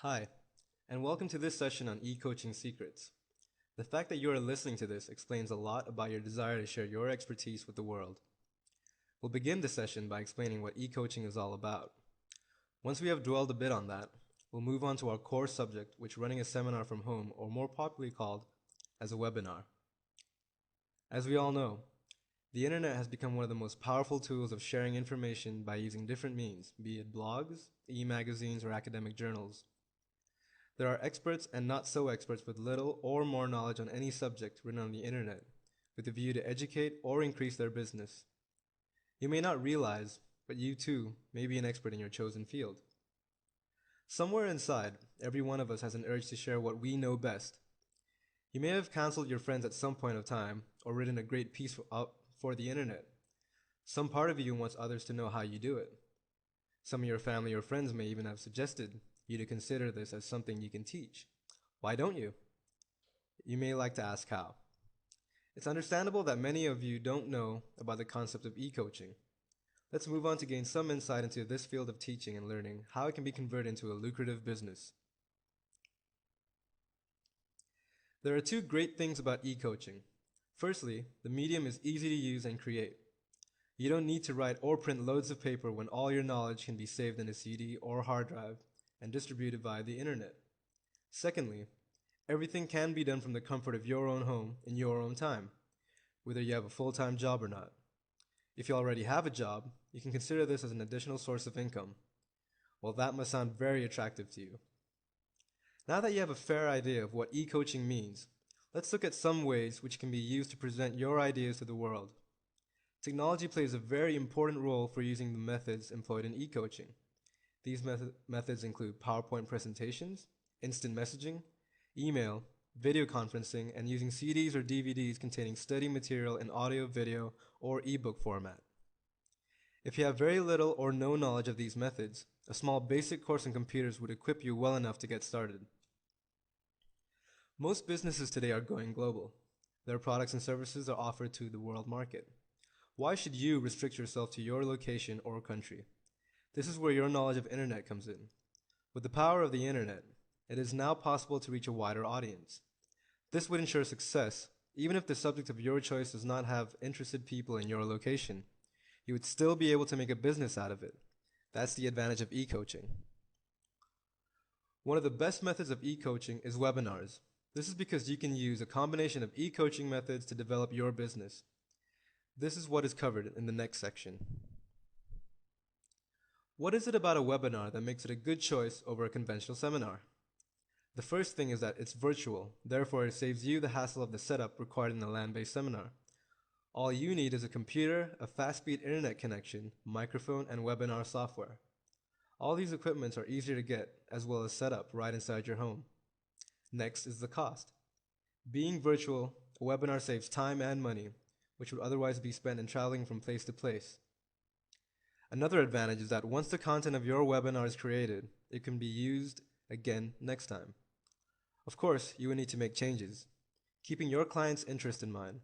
Hi, and welcome to this session on e-coaching secrets. The fact that you are listening to this explains a lot about your desire to share your expertise with the world. We'll begin the session by explaining what e-coaching is all about. Once we have dwelled a bit on that, we'll move on to our core subject, which running a seminar from home, or more popularly called as a webinar. As we all know, the internet has become one of the most powerful tools of sharing information by using different means, be it blogs, e-magazines, or academic journals. There are experts and not so experts with little or more knowledge on any subject written on the internet, with a view to educate or increase their business. You may not realize, but you too may be an expert in your chosen field. Somewhere inside, every one of us has an urge to share what we know best. You may have counseled your friends at some point of time, or written a great piece for the internet. Some part of you wants others to know how you do it. Some of your family or friends may even have suggested you to consider this as something you can teach. Why don't you? You may like to ask how. It's understandable that many of you don't know about the concept of e-coaching. Let's move on to gain some insight into this field of teaching and learning, how it can be converted into a lucrative business. There are two great things about e-coaching. Firstly, the medium is easy to use and create. You don't need to write or print loads of paper when all your knowledge can be saved in a CD or hard drive and distributed via the internet. Secondly, everything can be done from the comfort of your own home in your own time, whether you have a full-time job or not. If you already have a job, you can consider this as an additional source of income. Well, that must sound very attractive to you. Now that you have a fair idea of what e-coaching means, let's look at some ways which can be used to present your ideas to the world. Technology plays a very important role for using the methods employed in e-coaching. These methods include PowerPoint presentations, instant messaging, email, video conferencing, and using CDs or DVDs containing study material in audio, video, or ebook format. If you have very little or no knowledge of these methods, a small basic course in computers would equip you well enough to get started. Most businesses today are going global. Their products and services are offered to the world market. Why should you restrict yourself to your location or country? This is where your knowledge of internet comes in. With the power of the internet, it is now possible to reach a wider audience. This would ensure success, even if the subject of your choice does not have interested people in your location. You would still be able to make a business out of it. That's the advantage of e-coaching. One of the best methods of e-coaching is webinars. This is because you can use a combination of e-coaching methods to develop your business. This is what is covered in the next section. What is it about a webinar that makes it a good choice over a conventional seminar? The first thing is that it's virtual, therefore it saves you the hassle of the setup required in a LAN-based seminar. All you need is a computer, a fast-speed internet connection, microphone, and webinar software. All these equipments are easier to get, as well as set up right inside your home. Next is the cost. Being virtual, a webinar saves time and money, which would otherwise be spent in traveling from place to place. Another advantage is that once the content of your webinar is created, it can be used again next time. Of course, you will need to make changes, keeping your client's interest in mind.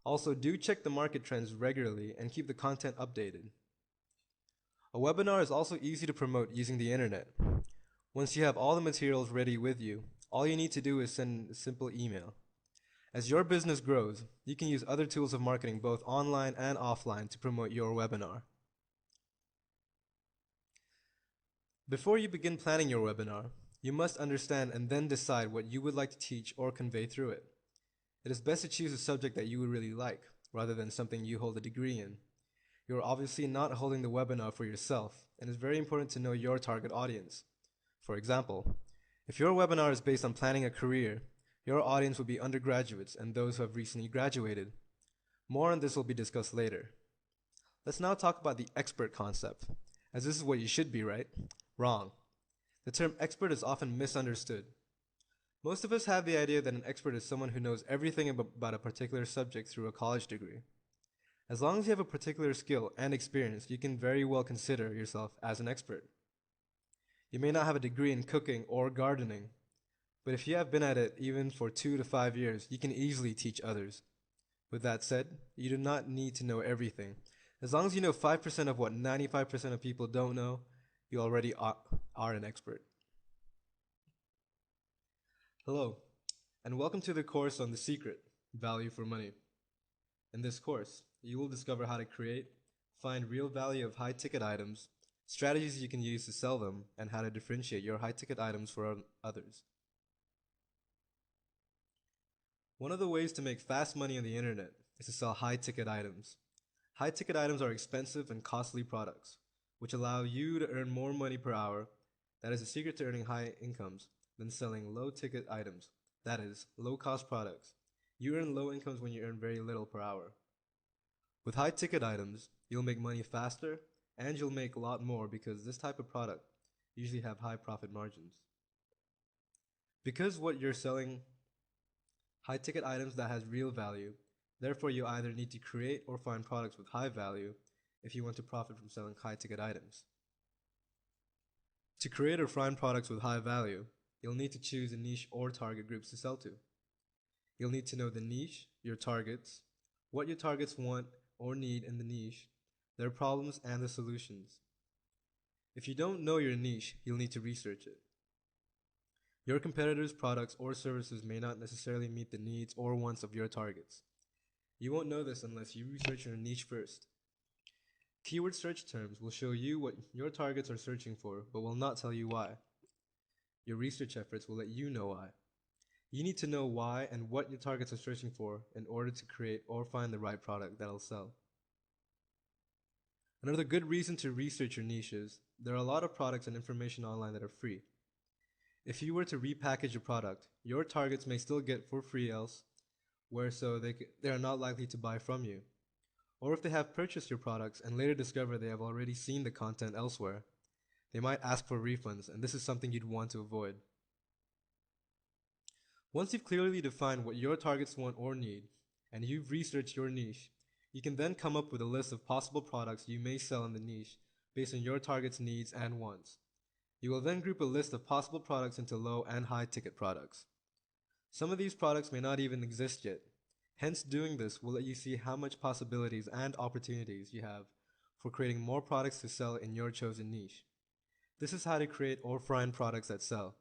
Also, do check the market trends regularly and keep the content updated. A webinar is also easy to promote using the internet. Once you have all the materials ready with you, all you need to do is send a simple email. As your business grows, you can use other tools of marketing both online and offline to promote your webinar. Before you begin planning your webinar, you must understand and then decide what you would like to teach or convey through it. It is best to choose a subject that you would really like, rather than something you hold a degree in. You are obviously not holding the webinar for yourself, and it's very important to know your target audience. For example, if your webinar is based on planning a career, your audience would be undergraduates and those who have recently graduated. More on this will be discussed later. Let's now talk about the expert concept, as this is what you should be, right? Wrong. The term expert is often misunderstood. Most of us have the idea that an expert is someone who knows everything about a particular subject through a college degree. As long as you have a particular skill and experience, you can very well consider yourself as an expert. You may not have a degree in cooking or gardening, but if you have been at it even for 2 to 5 years, you can easily teach others. With that said, you do not need to know everything. As long as you know 5% of what 95% of people don't know, you already are an expert. Hello, and welcome to the course on The Secret Value for Money. In this course, you will discover how to create, find real value of high ticket items, strategies you can use to sell them, and how to differentiate your high ticket items from others. One of the ways to make fast money on the internet is to sell high ticket items. High ticket items are expensive and costly products, which allow you to earn more money per hour. That is the secret to earning high incomes than selling low ticket items, that is, low cost products. You earn low incomes when you earn very little per hour. With high ticket items, you'll make money faster and you'll make a lot more because this type of product usually have high profit margins. Because what you're selling high ticket items that has real value, therefore you either need to create or find products with high value if you want to profit from selling high ticket items. To create or find products with high value, you'll need to choose a niche or target groups to sell to. You'll need to know the niche, your targets, what your targets want or need in the niche, their problems and the solutions. If you don't know your niche, you'll need to research it. Your competitors' products or services may not necessarily meet the needs or wants of your targets. You won't know this unless you research your niche first. Keyword search terms will show you what your targets are searching for, but will not tell you why. Your research efforts will let you know why. You need to know why and what your targets are searching for in order to create or find the right product that'll sell. Another good reason to research your niche is there are a lot of products and information online that are free. If you were to repackage a product, your targets may still get for free else, where so they are not likely to buy from you. Or if they have purchased your products and later discover they have already seen the content elsewhere, they might ask for refunds, and this is something you'd want to avoid. Once you've clearly defined what your targets want or need, and you've researched your niche, you can then come up with a list of possible products you may sell in the niche based on your target's needs and wants. You will then group a list of possible products into low and high ticket products. Some of these products may not even exist yet. Hence, doing this will let you see how much possibilities and opportunities you have for creating more products to sell in your chosen niche. This is how to create or find products that sell.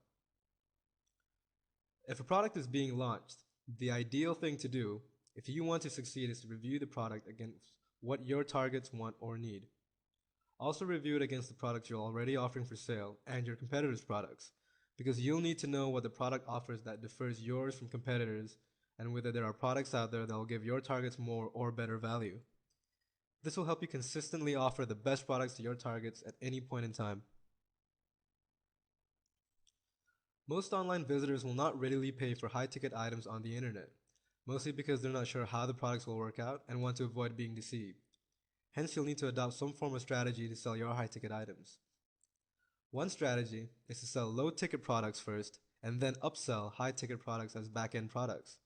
If a product is being launched, the ideal thing to do, if you want to succeed, is to review the product against what your targets want or need. Also review it against the products you're already offering for sale and your competitors' products, because you'll need to know what the product offers that differs yours from competitors and whether there are products out there that will give your targets more or better value. This will help you consistently offer the best products to your targets at any point in time. Most online visitors will not readily pay for high-ticket items on the internet, mostly because they're not sure how the products will work out and want to avoid being deceived. Hence, you'll need to adopt some form of strategy to sell your high-ticket items. One strategy is to sell low-ticket products first and then upsell high-ticket products as back-end products.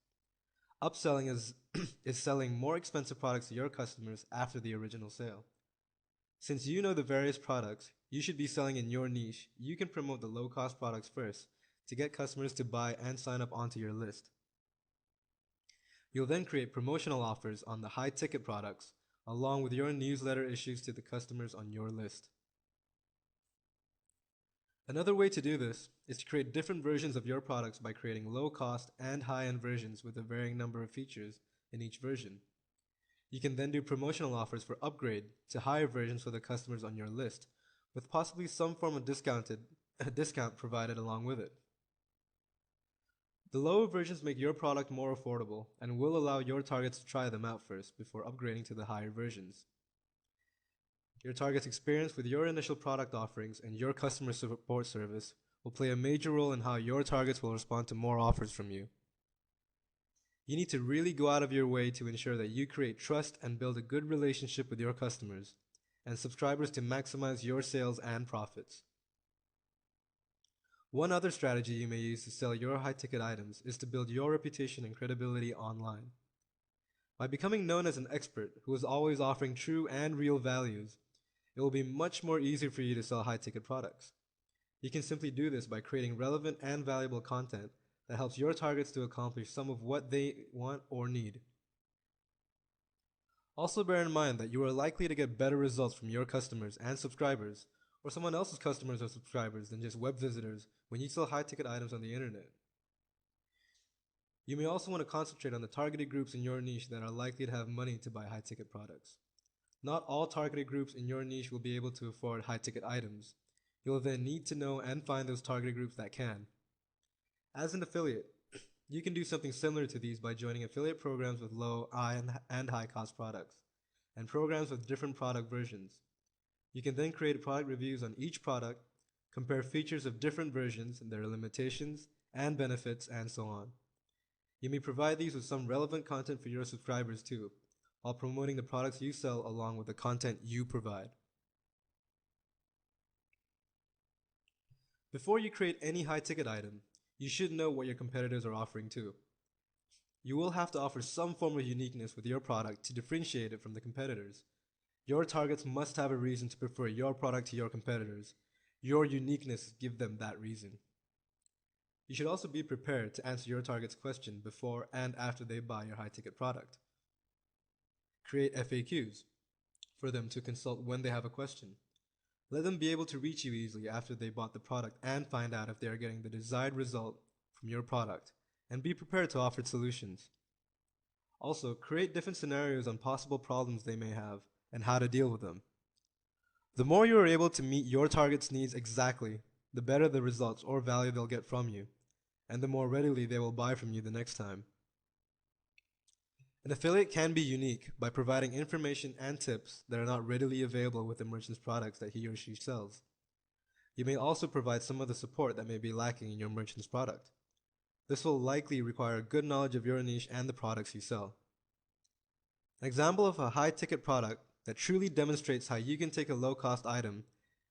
Upselling is, is selling more expensive products to your customers after the original sale. Since you know the various products you should be selling in your niche, you can promote the low-cost products first to get customers to buy and sign up onto your list. You'll then create promotional offers on the high-ticket products along with your newsletter issues to the customers on your list. Another way to do this is to create different versions of your products by creating low-cost and high-end versions with a varying number of features in each version. You can then do promotional offers for upgrade to higher versions for the customers on your list, with possibly some form of discount provided along with it. The lower versions make your product more affordable and will allow your targets to try them out first before upgrading to the higher versions. Your target's experience with your initial product offerings and your customer support service will play a major role in how your targets will respond to more offers from you. You need to really go out of your way to ensure that you create trust and build a good relationship with your customers and subscribers to maximize your sales and profits. One other strategy you may use to sell your high-ticket items is to build your reputation and credibility online. By becoming known as an expert who is always offering true and real values, it will be much more easy for you to sell high-ticket products. You can simply do this by creating relevant and valuable content that helps your targets to accomplish some of what they want or need. Also bear in mind that you are likely to get better results from your customers and subscribers, or someone else's customers or subscribers than just web visitors when you sell high-ticket items on the internet. You may also want to concentrate on the targeted groups in your niche that are likely to have money to buy high-ticket products. Not all targeted groups in your niche will be able to afford high-ticket items. You'll then need to know and find those targeted groups that can. As an affiliate, you can do something similar to these by joining affiliate programs with low and high cost products, and programs with different product versions. You can then create product reviews on each product, compare features of different versions and their limitations and benefits, and so on. You may provide these with some relevant content for your subscribers too, while promoting the products you sell along with the content you provide. Before you create any high-ticket item, you should know what your competitors are offering too. You will have to offer some form of uniqueness with your product to differentiate it from the competitors. Your targets must have a reason to prefer your product to your competitors. Your uniqueness gives them that reason. You should also be prepared to answer your target's question before and after they buy your high-ticket product. Create FAQs for them to consult when they have a question. Let them be able to reach you easily after they bought the product and find out if they are getting the desired result from your product, and be prepared to offer solutions. Also, create different scenarios on possible problems they may have and how to deal with them. The more you are able to meet your target's needs exactly, the better the results or value they'll get from you, and the more readily they will buy from you the next time. An affiliate can be unique by providing information and tips that are not readily available with the merchant's products that he or she sells. You may also provide some of the support that may be lacking in your merchant's product. This will likely require good knowledge of your niche and the products you sell. An example of a high-ticket product that truly demonstrates how you can take a low-cost item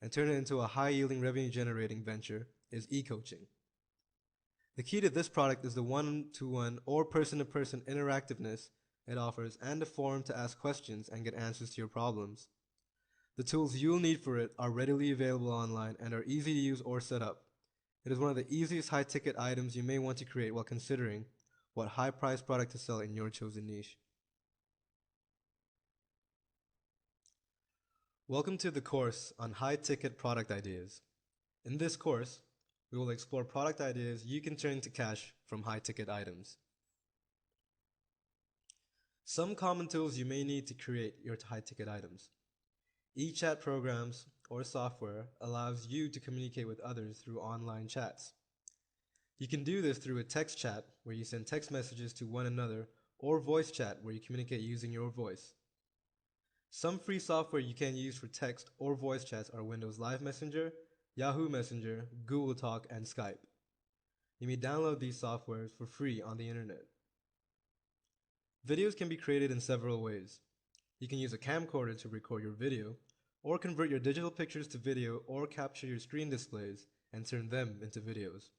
and turn it into a high-yielding revenue-generating venture is e-coaching. The key to this product is the one-to-one or person-to-person interactiveness it offers and a forum to ask questions and get answers to your problems. The tools you'll need for it are readily available online and are easy to use or set up. It is one of the easiest high-ticket items you may want to create while considering what high-priced product to sell in your chosen niche. Welcome to the course on high-ticket product ideas. In this course, we will explore product ideas you can turn into cash from high-ticket items. Some common tools you may need to create your high-ticket items. E-chat programs or software allows you to communicate with others through online chats. You can do this through a text chat where you send text messages to one another, or voice chat where you communicate using your voice. Some free software you can use for text or voice chats are Windows Live Messenger, Yahoo Messenger, Google Talk, and Skype. You may download these softwares for free on the internet. Videos can be created in several ways. You can use a camcorder to record your video, or convert your digital pictures to video, or capture your screen displays and turn them into videos.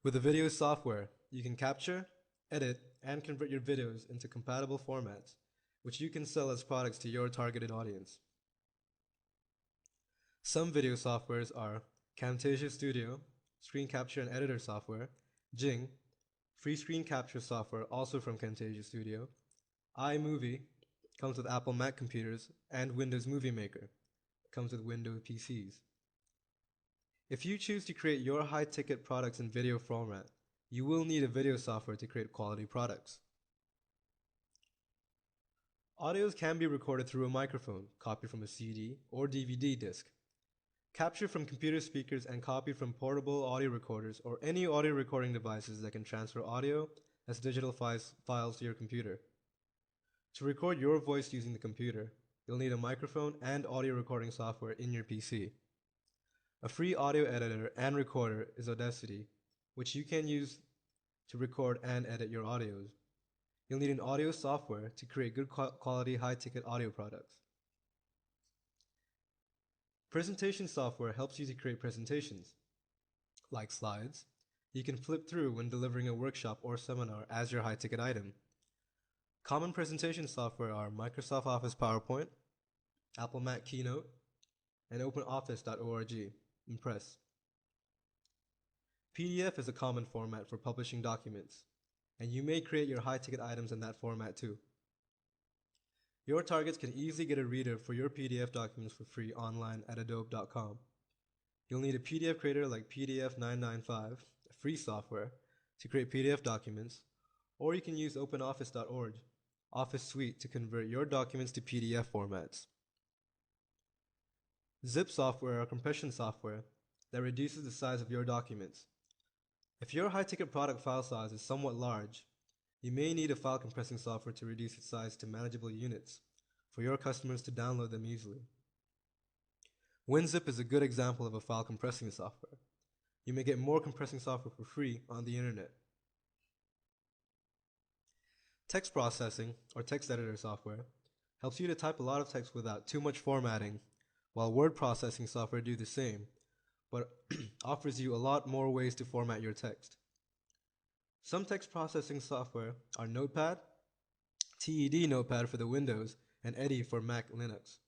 With the video software, you can capture, edit, and convert your videos into compatible formats, which you can sell as products to your targeted audience. Some video softwares are Camtasia Studio, screen capture and editor software, Jing, free screen capture software also from Camtasia Studio, iMovie, comes with Apple Mac computers, and Windows Movie Maker, comes with Windows PCs. If you choose to create your high-ticket products in video format, you will need a video software to create quality products. Audios can be recorded through a microphone, copied from a CD or DVD disc, captured from computer speakers, and copied from portable audio recorders or any audio recording devices that can transfer audio as digital files to your computer. To record your voice using the computer, you'll need a microphone and audio recording software in your PC. A free audio editor and recorder is Audacity, which you can use to record and edit your audios. You'll need an audio software to create good quality high-ticket audio products. Presentation software helps you to create presentations, like slides, you can flip through when delivering a workshop or seminar as your high-ticket item. Common presentation software are Microsoft Office PowerPoint, Apple Mac Keynote, and OpenOffice.org, Impress. PDF is a common format for publishing documents, and you may create your high-ticket items in that format too. Your targets can easily get a reader for your PDF documents for free online at adobe.com. You'll need a PDF creator like PDF 995, a free software, to create PDF documents, or you can use OpenOffice.org Office Suite to convert your documents to PDF formats. Zip software or compression software that reduces the size of your documents. If your high-ticket product file size is somewhat large, you may need a file compressing software to reduce its size to manageable units for your customers to download them easily. WinZip is a good example of a file compressing software. You may get more compressing software for free on the internet. Text processing, or text editor software, helps you to type a lot of text without too much formatting, while word processing software do the same, but offers you a lot more ways to format your text. Some text processing software are Notepad, TED Notepad for the Windows, and Eddy for Mac Linux.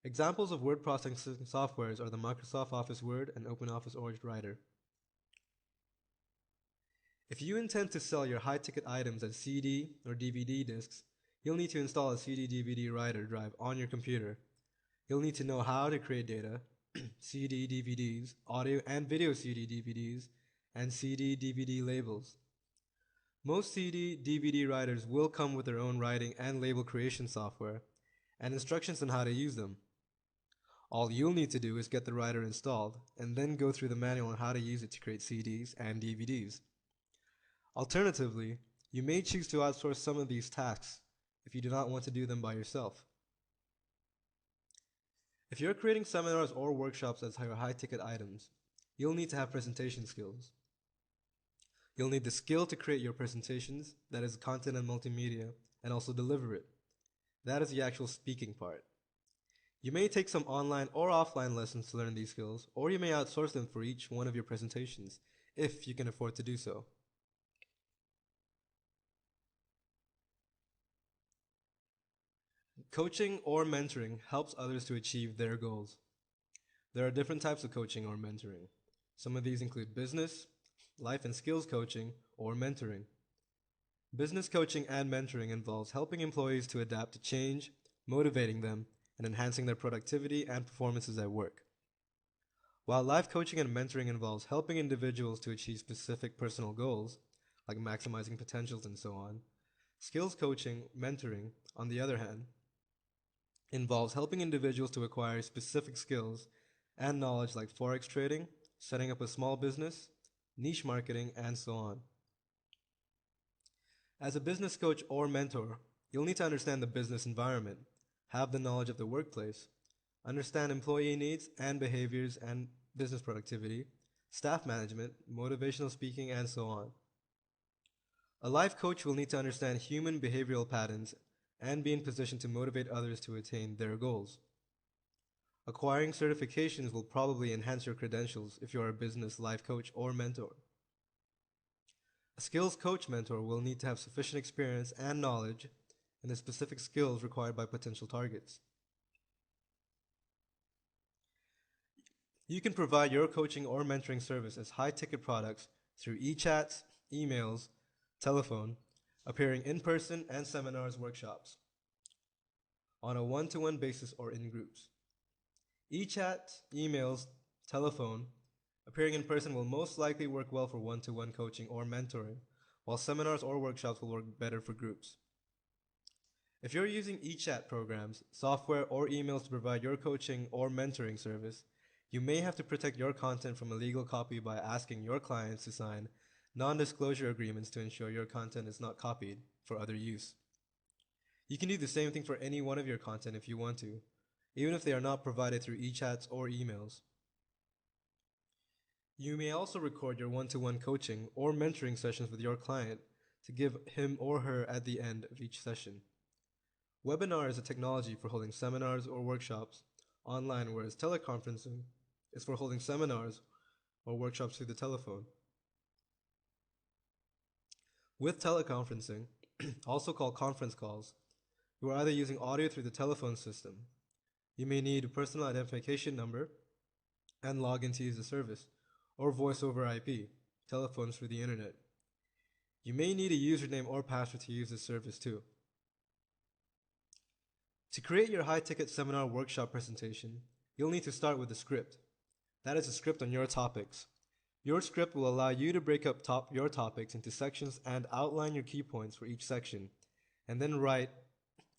Examples of word processing softwares are the Microsoft Office Word and OpenOffice Writer. If you intend to sell your high-ticket items as CD or DVD discs, you'll need to install a CD-DVD writer drive on your computer. You'll need to know how to create data, CD DVDs, audio and video CD DVDs, and CD DVD labels. Most CD DVD writers will come with their own writing and label creation software and instructions on how to use them. All you'll need to do is get the writer installed and then go through the manual on how to use it to create CDs and DVDs. Alternatively, you may choose to outsource some of these tasks if you do not want to do them by yourself. If you're creating seminars or workshops as your high-ticket items, you'll need to have presentation skills. You'll need the skill to create your presentations, that is content and multimedia, and also deliver it. That is the actual speaking part. You may take some online or offline lessons to learn these skills, or you may outsource them for each one of your presentations, if you can afford to do so. Coaching or mentoring helps others to achieve their goals. There are different types of coaching or mentoring. Some of these include business, life and skills coaching, or mentoring. Business coaching and mentoring involves helping employees to adapt to change, motivating them, and enhancing their productivity and performances at work. While life coaching and mentoring involves helping individuals to achieve specific personal goals, like maximizing potentials and so on, skills coaching, mentoring, on the other hand, involves helping individuals to acquire specific skills and knowledge like forex trading, setting up a small business, niche marketing, and so on. As a business coach or mentor, you'll need to understand the business environment, have the knowledge of the workplace, understand employee needs and behaviors and business productivity, staff management, motivational speaking, and so on. A life coach will need to understand human behavioral patterns and be in position to motivate others to attain their goals. Acquiring certifications will probably enhance your credentials if you are a business life coach or mentor. A skills coach mentor will need to have sufficient experience and knowledge in the specific skills required by potential targets. You can provide your coaching or mentoring service as high-ticket products through e-chats, emails, telephone, appearing in person and seminars, workshops, on a one-to-one basis or in groups. E-chat, emails, telephone, appearing in person will most likely work well for one-to-one coaching or mentoring, while seminars or workshops will work better for groups. If you're using e-chat programs, software, or emails to provide your coaching or mentoring service, you may have to protect your content from illegal copy by asking your clients to sign non-disclosure agreements to ensure your content is not copied for other use. You can do the same thing for any one of your content if you want to, even if they are not provided through e-chats or emails. You may also record your one-to-one coaching or mentoring sessions with your client to give him or her at the end of each session. Webinar is a technology for holding seminars or workshops online, whereas teleconferencing is for holding seminars or workshops through the telephone. With teleconferencing, also called conference calls, you are either using audio through the telephone system. You may need a personal identification number and log in to use the service, or voice over IP, telephones through the internet. You may need a username or password to use this service too. To create your high-ticket seminar workshop presentation, you'll need to start with a script. That is a script on your topics. Your script will allow you to break up your topics into sections and outline your key points for each section, and then write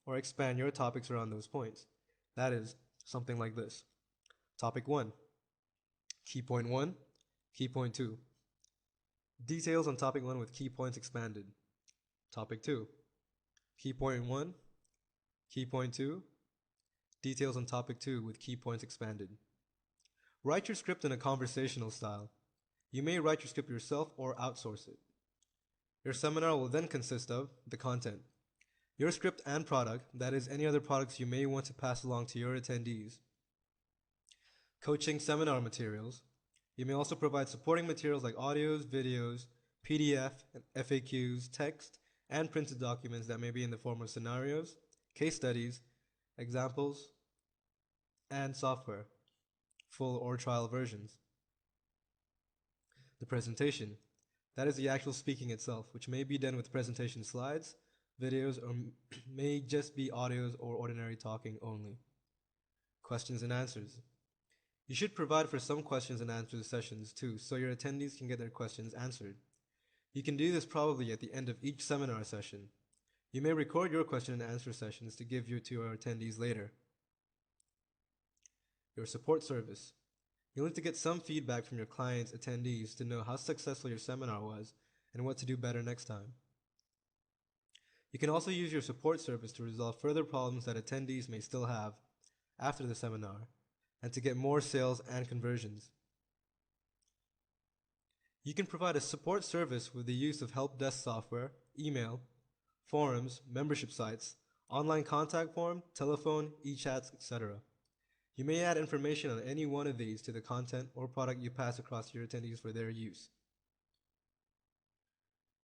or expand your topics around those points. That is, something like this. Topic 1. Key point 1. Key point 2. Details on topic 1 with key points expanded. Topic 2. Key point 1. Key point 2. Details on topic 2 with key points expanded. Write your script in a conversational style. You may write your script yourself or outsource it. Your seminar will then consist of the content, your script and product, that is, any other products you may want to pass along to your attendees. Coaching seminar materials. You may also provide supporting materials like audios, videos, PDF, FAQs, text, and printed documents that may be in the form of scenarios, case studies, examples, and software, full or trial versions. The presentation. That is the actual speaking itself, which may be done with presentation slides, videos, or may just be audios or ordinary talking only. Questions and answers. You should provide for some questions and answers sessions too, so your attendees can get their questions answered. You can do this probably at the end of each seminar session. You may record your question and answer sessions to give to your attendees later. Your support service. You'll need to get some feedback from your clients' attendees to know how successful your seminar was and what to do better next time. You can also use your support service to resolve further problems that attendees may still have after the seminar and to get more sales and conversions. You can provide a support service with the use of help desk software, email, forums, membership sites, online contact form, telephone, e-chats, etc. You may add information on any one of these to the content or product you pass across to your attendees for their use.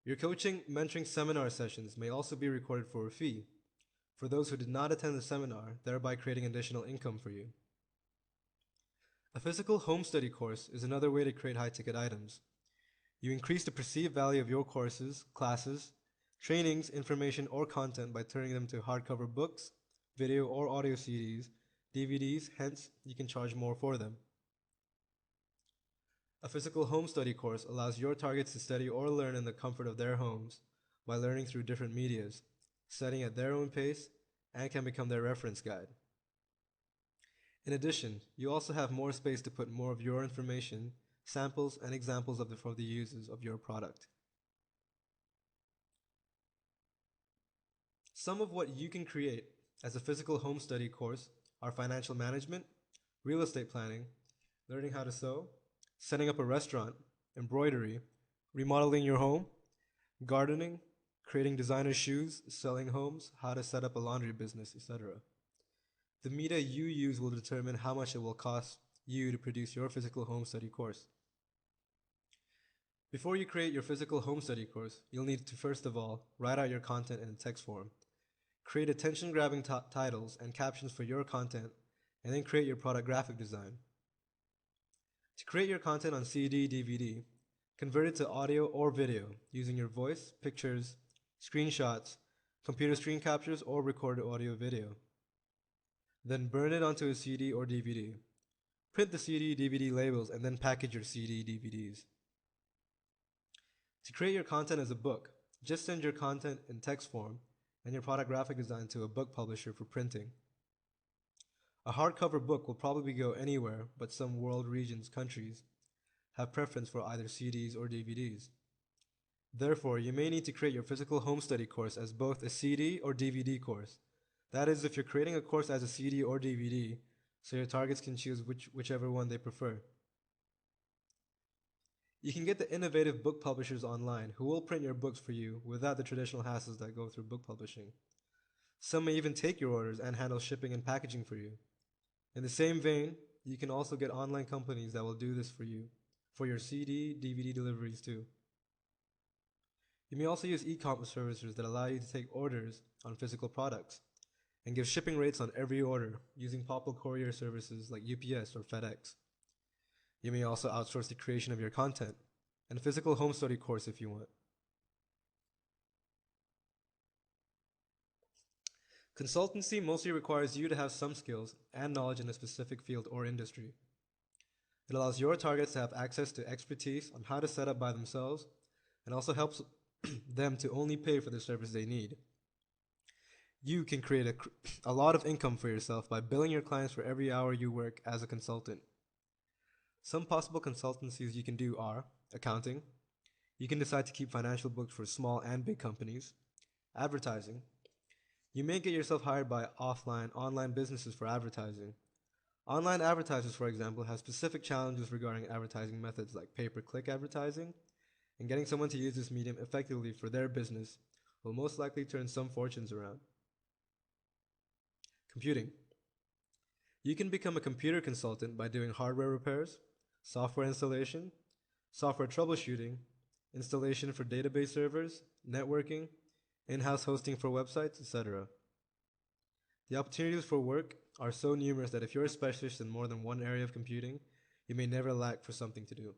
Your coaching, mentoring seminar sessions may also be recorded for a fee for those who did not attend the seminar, thereby creating additional income for you. A physical home study course is another way to create high-ticket items. You increase the perceived value of your courses, classes, trainings, information, or content by turning them to hardcover books, video or audio CDs, DVDs, hence you can charge more for them. A physical home study course allows your targets to study or learn in the comfort of their homes by learning through different medias, studying at their own pace, and can become their reference guide. In addition, you also have more space to put more of your information, samples, and examples for the uses of your product. Some of what you can create as a physical home study course are financial management, real estate planning, learning how to sew, setting up a restaurant, embroidery, remodeling your home, gardening, creating designer shoes, selling homes, how to set up a laundry business, etc. The media you use will determine how much it will cost you to produce your physical home study course. Before you create your physical home study course, you'll need to first of all write out your content in text form, create attention-grabbing titles and captions for your content, and then create your product graphic design. To create your content on CD, DVD, convert it to audio or video using your voice, pictures, screenshots, computer screen captures, or recorded audio video. Then burn it onto a CD or DVD. Print the CD, DVD labels, and then package your CD, DVDs. To create your content as a book, just send your content in text form and your product graphic design to a book publisher for printing. A hardcover book will probably go anywhere, but some world regions, countries, have preference for either CDs or DVDs. Therefore, you may need to create your physical home study course as both a CD or DVD course. That is, if you're creating a course as a CD or DVD, so your targets can choose whichever one they prefer. You can get the innovative book publishers online who will print your books for you without the traditional hassles that go through book publishing. Some may even take your orders and handle shipping and packaging for you. In the same vein, you can also get online companies that will do this for you, for your CD, DVD deliveries too. You may also use e-commerce services that allow you to take orders on physical products and give shipping rates on every order using popular courier services like UPS or FedEx. You may also outsource the creation of your content and a physical home study course if you want. Consultancy mostly requires you to have some skills and knowledge in a specific field or industry. It allows your targets to have access to expertise on how to set up by themselves and also helps them to only pay for the service they need. You can create a lot of income for yourself by billing your clients for every hour you work as a consultant. Some possible consultancies you can do are accounting. You can decide to keep financial books for small and big companies. Advertising. You may get yourself hired by online businesses for advertising. Online advertisers, for example, have specific challenges regarding advertising methods like pay-per-click advertising, and getting someone to use this medium effectively for their business will most likely turn some fortunes around. Computing. You can become a computer consultant by doing hardware repairs, software installation, software troubleshooting, installation for database servers, networking, in-house hosting for websites, etc. The opportunities for work are so numerous that if you're a specialist in more than one area of computing, you may never lack for something to do.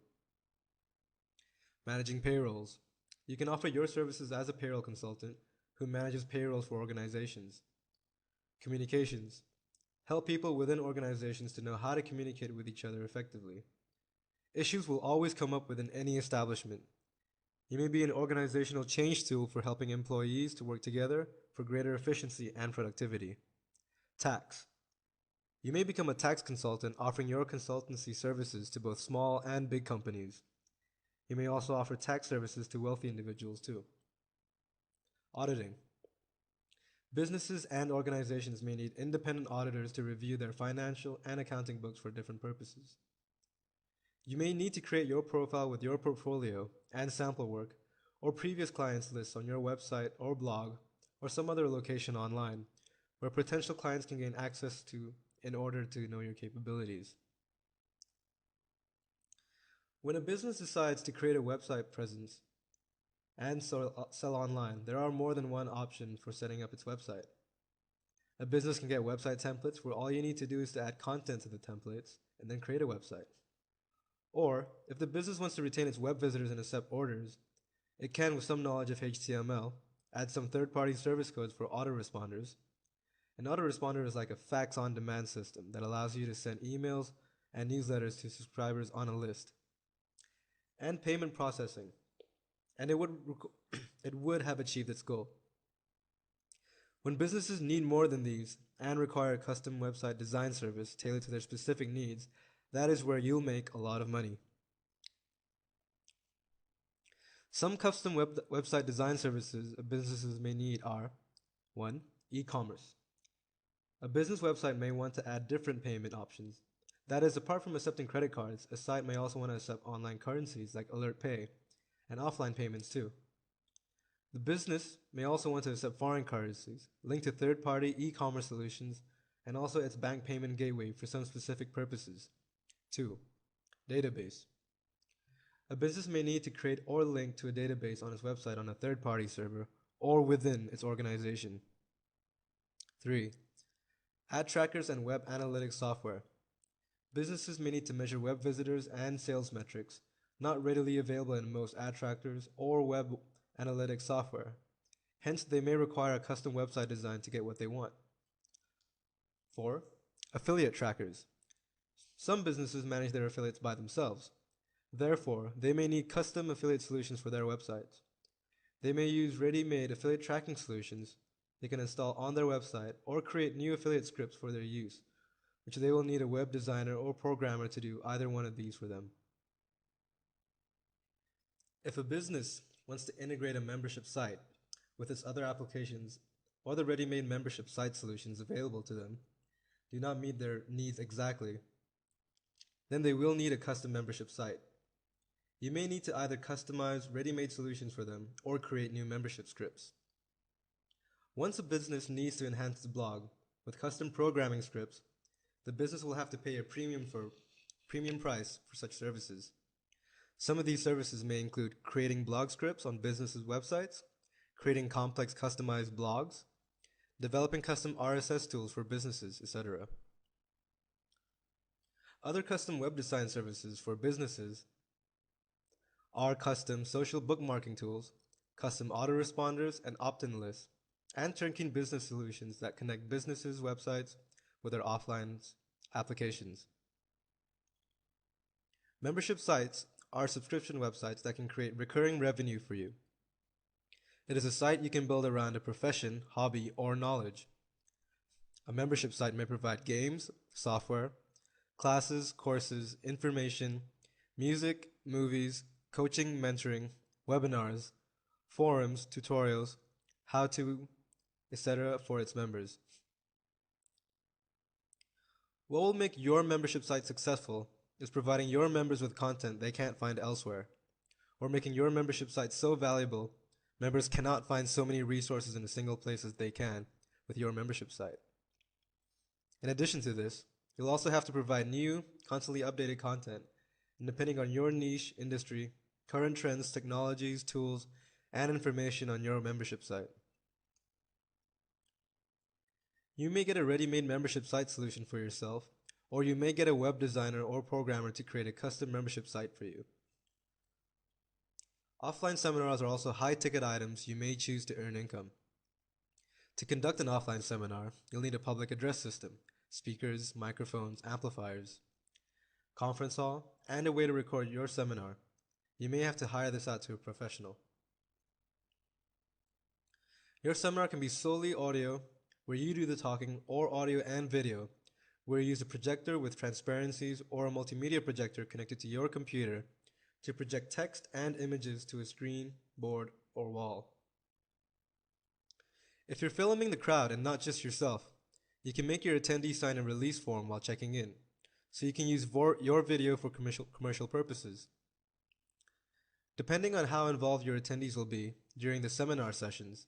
Managing payrolls. You can offer your services as a payroll consultant who manages payrolls for organizations. Communications. Help people within organizations to know how to communicate with each other effectively. Issues will always come up within any establishment. You may be an organizational change tool for helping employees to work together for greater efficiency and productivity. Tax. You may become a tax consultant offering your consultancy services to both small and big companies. You may also offer tax services to wealthy individuals too. Auditing. Businesses and organizations may need independent auditors to review their financial and accounting books for different purposes. You may need to create your profile with your portfolio and sample work or previous clients lists on your website or blog or some other location online where potential clients can gain access to in order to know your capabilities. When a business decides to create a website presence and sell online, there are more than one option for setting up its website. A business can get website templates where all you need to do is to add content to the templates and then create a website. Or, if the business wants to retain its web visitors and accept orders, it can, with some knowledge of HTML, add some third-party service codes for autoresponders. An autoresponder is like a fax-on-demand system that allows you to send emails and newsletters to subscribers on a list. And payment processing. And it would have achieved its goal. When businesses need more than these and require a custom website design service tailored to their specific needs, that is where you'll make a lot of money. Some custom website design services businesses may need are 1. E-commerce. A business website may want to add different payment options. That is, apart from accepting credit cards, a site may also want to accept online currencies like AlertPay and offline payments too. The business may also want to accept foreign currencies, linked to third-party e-commerce solutions, and also its bank payment gateway for some specific purposes. 2. Database. A business may need to create or link to a database on its website on a third-party server or within its organization. 3. Ad trackers and web analytics software. Businesses may need to measure web visitors and sales metrics, not readily available in most ad trackers or web analytics software. Hence, they may require a custom website design to get what they want. 4. Affiliate trackers. Some businesses manage their affiliates by themselves. Therefore, they may need custom affiliate solutions for their websites. They may use ready-made affiliate tracking solutions they can install on their website or create new affiliate scripts for their use, which they will need a web designer or programmer to do either one of these for them. If a business wants to integrate a membership site with its other applications or the ready-made membership site solutions available to them do not meet their needs exactly, then they will need a custom membership site. You may need to either customize ready-made solutions for them or create new membership scripts. Once a business needs to enhance its blog with custom programming scripts, the business will have to pay a premium price for such services. Some of these services may include creating blog scripts on businesses' websites, creating complex customized blogs, developing custom RSS tools for businesses, etc. Other custom web design services for businesses are custom social bookmarking tools, custom autoresponders and opt-in lists, and turnkey business solutions that connect businesses' websites with their offline applications. Membership sites are subscription websites that can create recurring revenue for you. It is a site you can build around a profession, hobby, or knowledge. A membership site may provide games, software, classes, courses, information, music, movies, coaching, mentoring, webinars, forums, tutorials, how to, etc. for its members. What will make your membership site successful is providing your members with content they can't find elsewhere, or making your membership site so valuable members cannot find so many resources in a single place as they can with your membership site. In addition to this, you'll also have to provide new, constantly updated content, and depending on your niche, industry, current trends, technologies, tools, and information on your membership site. You may get a ready-made membership site solution for yourself, or you may get a web designer or programmer to create a custom membership site for you. Offline seminars are also high-ticket items you may choose to earn income. To conduct an offline seminar, you'll need a public address system, speakers, microphones, amplifiers, conference hall, and a way to record your seminar. You may have to hire this out to a professional. Your seminar can be solely audio, where you do the talking, or audio and video, where you use a projector with transparencies or a multimedia projector connected to your computer to project text and images to a screen, board, or wall. If you're filming the crowd and not just yourself, you can make your attendee sign a release form while checking in, so you can use your video for commercial purposes. Depending on how involved your attendees will be during the seminar sessions,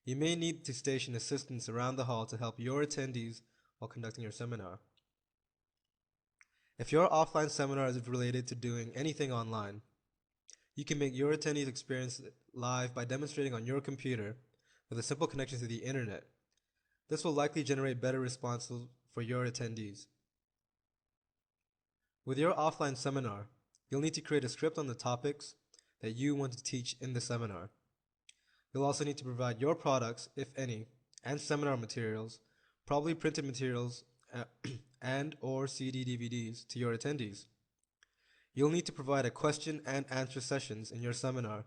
you may need to station assistants around the hall to help your attendees while conducting your seminar. If your offline seminar is related to doing anything online, you can make your attendees experience it live by demonstrating on your computer with a simple connection to the internet. This will likely generate better responses for your attendees. With your offline seminar, you'll need to create a script on the topics that you want to teach in the seminar. You'll also need to provide your products, if any, and seminar materials, probably printed materials and or CD DVDs to your attendees. You'll need to provide a question and answer sessions in your seminar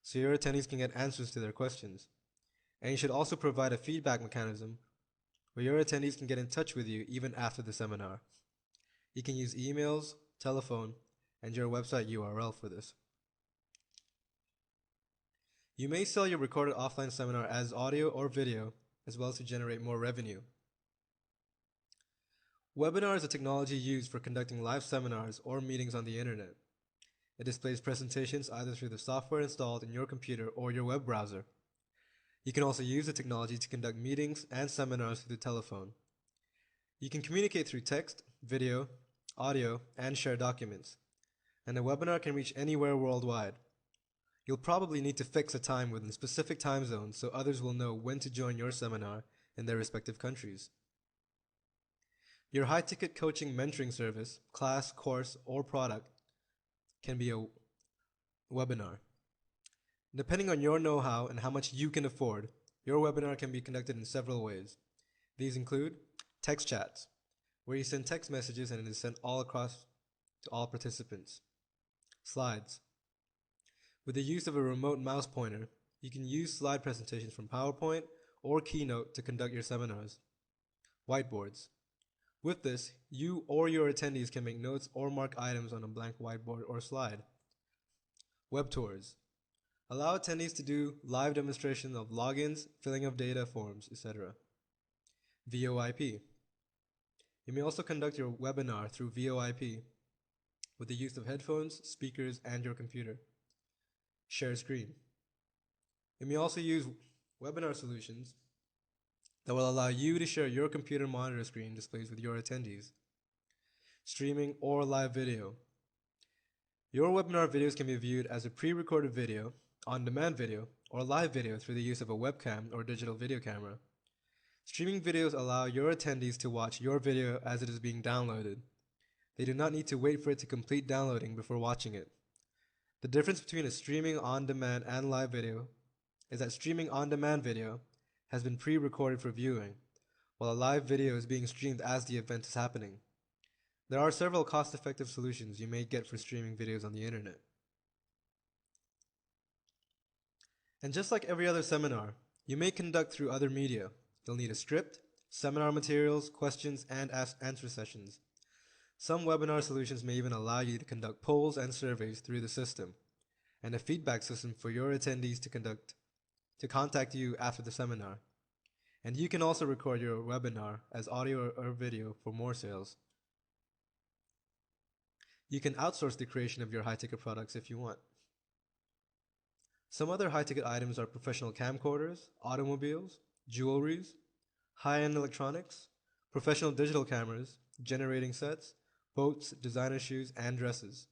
so your attendees can get answers to their questions. And you should also provide a feedback mechanism where your attendees can get in touch with you even after the seminar. You can use emails, telephone, and your website URL for this. You may sell your recorded offline seminar as audio or video, as well as to generate more revenue. Webinar is a technology used for conducting live seminars or meetings on the internet. It displays presentations either through the software installed in your computer or your web browser. You can also use the technology to conduct meetings and seminars through the telephone. You can communicate through text, video, audio, and share documents. And the webinar can reach anywhere worldwide. You'll probably need to fix a time within specific time zones so others will know when to join your seminar in their respective countries. Your high-ticket coaching mentoring service, class, course, or product can be a webinar. Depending on your know-how and how much you can afford, your webinar can be conducted in several ways. These include text chats, where you send text messages and it is sent all across to all participants. Slides. With the use of a remote mouse pointer, you can use slide presentations from PowerPoint or Keynote to conduct your seminars. Whiteboards. With this, you or your attendees can make notes or mark items on a blank whiteboard or slide. Web tours. Allow attendees to do live demonstrations of logins, filling of data forms, etc. VoIP. You may also conduct your webinar through VoIP with the use of headphones, speakers, and your computer. Share screen. You may also use webinar solutions that will allow you to share your computer monitor screen displays with your attendees. Streaming or live video. Your webinar videos can be viewed as a pre-recorded video, on-demand video, or live video through the use of a webcam or digital video camera. Streaming videos allow your attendees to watch your video as it is being downloaded. They do not need to wait for it to complete downloading before watching it. The difference between a streaming on-demand and live video is that streaming on-demand video has been pre-recorded for viewing, while a live video is being streamed as the event is happening. There are several cost-effective solutions you may get for streaming videos on the internet. And just like every other seminar, you may conduct through other media. You'll need a script, seminar materials, questions, and answer sessions. Some webinar solutions may even allow you to conduct polls and surveys through the system, and a feedback system for your attendees to contact you after the seminar. And you can also record your webinar as audio or video for more sales. You can outsource the creation of your high-ticket products if you want. Some other high-ticket items are professional camcorders, automobiles, jewelries, high-end electronics, professional digital cameras, generating sets, boats, designer shoes, and dresses.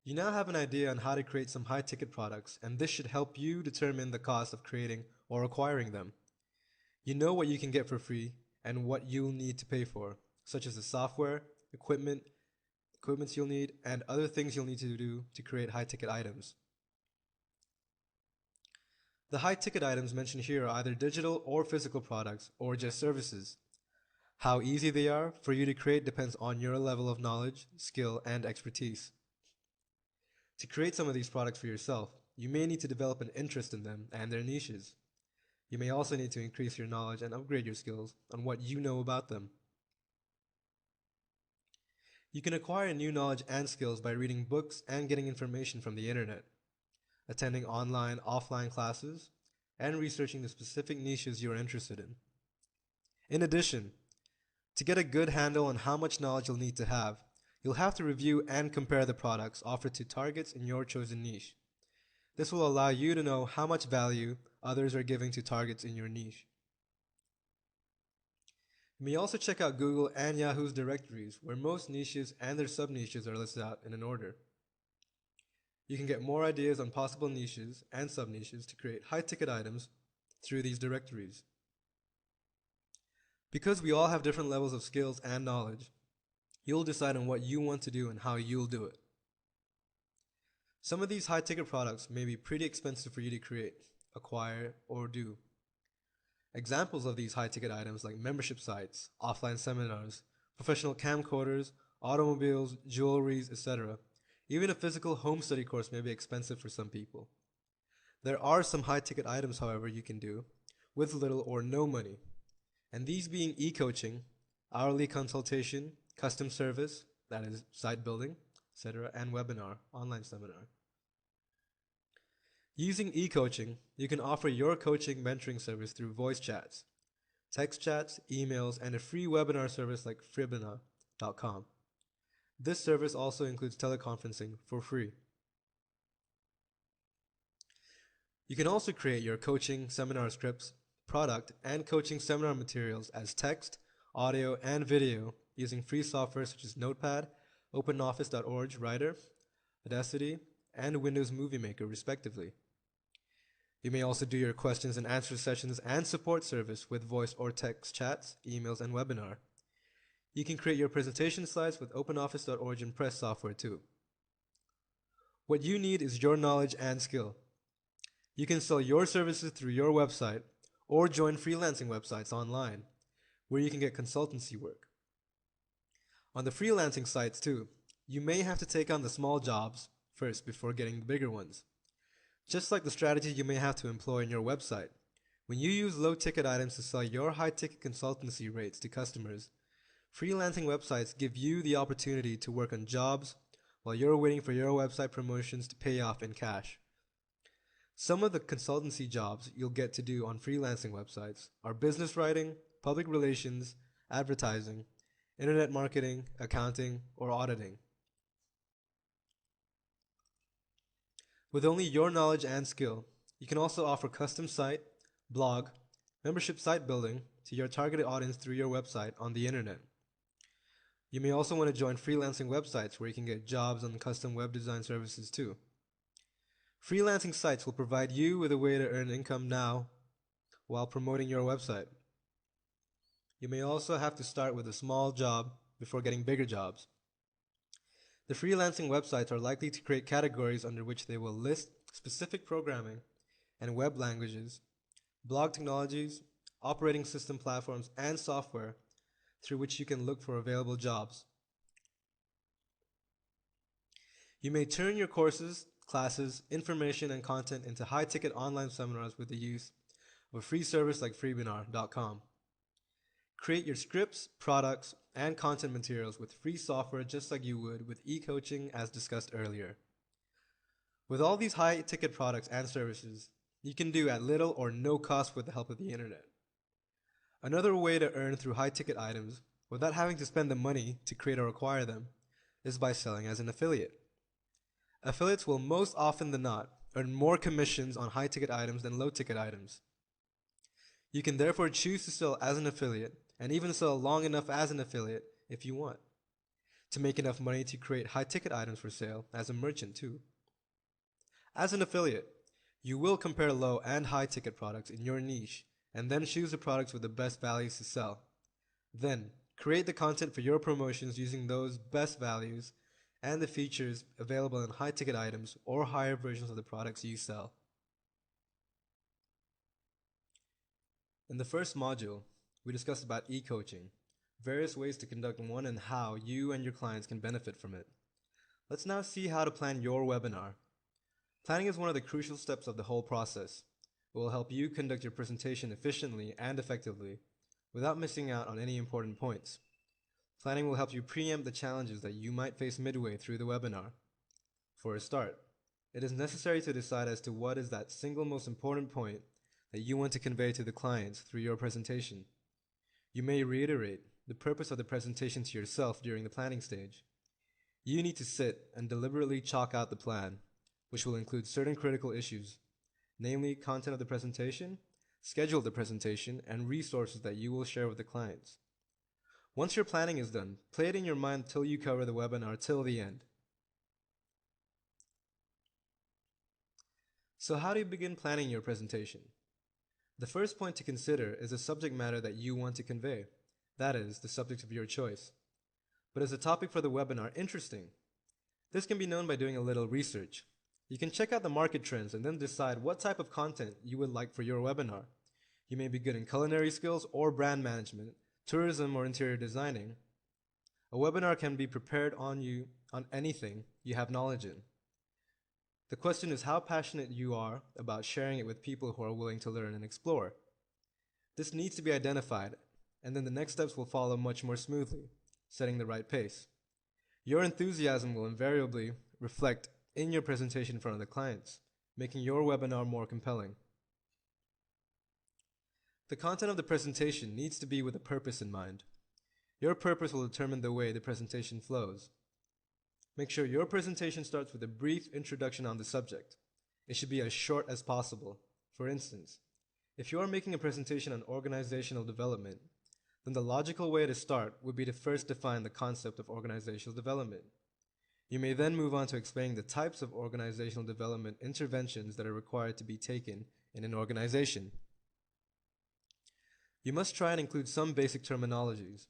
You now have an idea on how to create some high-ticket products, and this should help you determine the cost of creating or acquiring them. You know what you can get for free and what you'll need to pay for, such as the software, equipments you'll need, and other things you'll need to do to create high-ticket items. The high-ticket items mentioned here are either digital or physical products, or just services. How easy they are for you to create depends on your level of knowledge, skill, and expertise. To create some of these products for yourself, you may need to develop an interest in them and their niches. You may also need to increase your knowledge and upgrade your skills on what you know about them. You can acquire new knowledge and skills by reading books and getting information from the internet, attending online, offline classes, and researching the specific niches you're interested in. In addition, to get a good handle on how much knowledge you'll need to have, you'll have to review and compare the products offered to targets in your chosen niche. This will allow you to know how much value others are giving to targets in your niche. You may also check out Google and Yahoo's directories, where most niches and their sub-niches are listed out in an order. You can get more ideas on possible niches and sub-niches to create high-ticket items through these directories. Because we all have different levels of skills and knowledge, you'll decide on what you want to do and how you'll do it. Some of these high-ticket products may be pretty expensive for you to create, acquire, or do. Examples of these high-ticket items like membership sites, offline seminars, professional camcorders, automobiles, jewelries, etc. Even a physical home study course may be expensive for some people. There are some high-ticket items, however, you can do with little or no money, and these being e-coaching, hourly consultation, custom service, that is site building, etc., and webinar, online seminar. Using e-coaching, you can offer your coaching mentoring service through voice chats, text chats, emails, and a free webinar service like Fribina.com. This service also includes teleconferencing for free. You can also create your coaching seminar scripts, product, and coaching seminar materials as text, audio, and video using free software such as Notepad, OpenOffice.org Writer, Audacity, and Windows Movie Maker, respectively. You may also do your questions and answer sessions and support service with voice or text chats, emails, and webinar. You can create your presentation slides with OpenOffice.org Impress software too. What you need is your knowledge and skill. You can sell your services through your website or join freelancing websites online where you can get consultancy work. On the freelancing sites too, you may have to take on the small jobs first before getting the bigger ones. Just like the strategy you may have to employ in your website, when you use low-ticket items to sell your high-ticket consultancy rates to customers, freelancing websites give you the opportunity to work on jobs while you're waiting for your website promotions to pay off in cash. Some of the consultancy jobs you'll get to do on freelancing websites are business writing, public relations, advertising, internet marketing, accounting, or auditing. With only your knowledge and skill, you can also offer custom site, blog, membership site building to your targeted audience through your website on the internet. You may also want to join freelancing websites where you can get jobs on custom web design services too. Freelancing sites will provide you with a way to earn income now while promoting your website. You may also have to start with a small job before getting bigger jobs. The freelancing websites are likely to create categories under which they will list specific programming and web languages, blog technologies, operating system platforms, and software through which you can look for available jobs. You may turn your courses, classes, information, and content into high-ticket online seminars with the use of a free service like freebinar.com. Create your scripts, products, and content materials with free software just like you would with e-coaching as discussed earlier. With all these high-ticket products and services, you can do at little or no cost with the help of the internet. Another way to earn through high-ticket items without having to spend the money to create or acquire them is by selling as an affiliate. Affiliates will most often than not earn more commissions on high-ticket items than low-ticket items. You can therefore choose to sell as an affiliate and even sell long enough as an affiliate if you want, to make enough money to create high-ticket items for sale as a merchant too. As an affiliate, you will compare low and high-ticket products in your niche and then choose the products with the best values to sell. Then, create the content for your promotions using those best values and the features available in high-ticket items or higher versions of the products you sell. In the first module, we discussed about e-coaching, various ways to conduct one and how you and your clients can benefit from it. Let's now see how to plan your webinar. Planning is one of the crucial steps of the whole process. It will help you conduct your presentation efficiently and effectively without missing out on any important points. Planning will help you preempt the challenges that you might face midway through the webinar. For a start, it is necessary to decide as to what is that single most important point that you want to convey to the clients through your presentation. You may reiterate the purpose of the presentation to yourself during the planning stage. You need to sit and deliberately chalk out the plan, which will include certain critical issues, namely content of the presentation, schedule of the presentation, and resources that you will share with the clients. Once your planning is done, play it in your mind till you cover the webinar till the end. So how do you begin planning your presentation? The first point to consider is the subject matter that you want to convey, that is, the subject of your choice. But is the topic for the webinar interesting? This can be known by doing a little research. You can check out the market trends and then decide what type of content you would like for your webinar. You may be good in culinary skills or brand management, tourism or interior designing. A webinar can be prepared on anything you have knowledge in. The question is how passionate you are about sharing it with people who are willing to learn and explore. This needs to be identified, and then the next steps will follow much more smoothly, setting the right pace. Your enthusiasm will invariably reflect in your presentation in front of the clients, making your webinar more compelling. The content of the presentation needs to be with a purpose in mind. Your purpose will determine the way the presentation flows. Make sure your presentation starts with a brief introduction on the subject. It should be as short as possible. For instance, if you are making a presentation on organizational development, then the logical way to start would be to first define the concept of organizational development. You may then move on to explaining the types of organizational development interventions that are required to be taken in an organization. You must try and include some basic terminologies.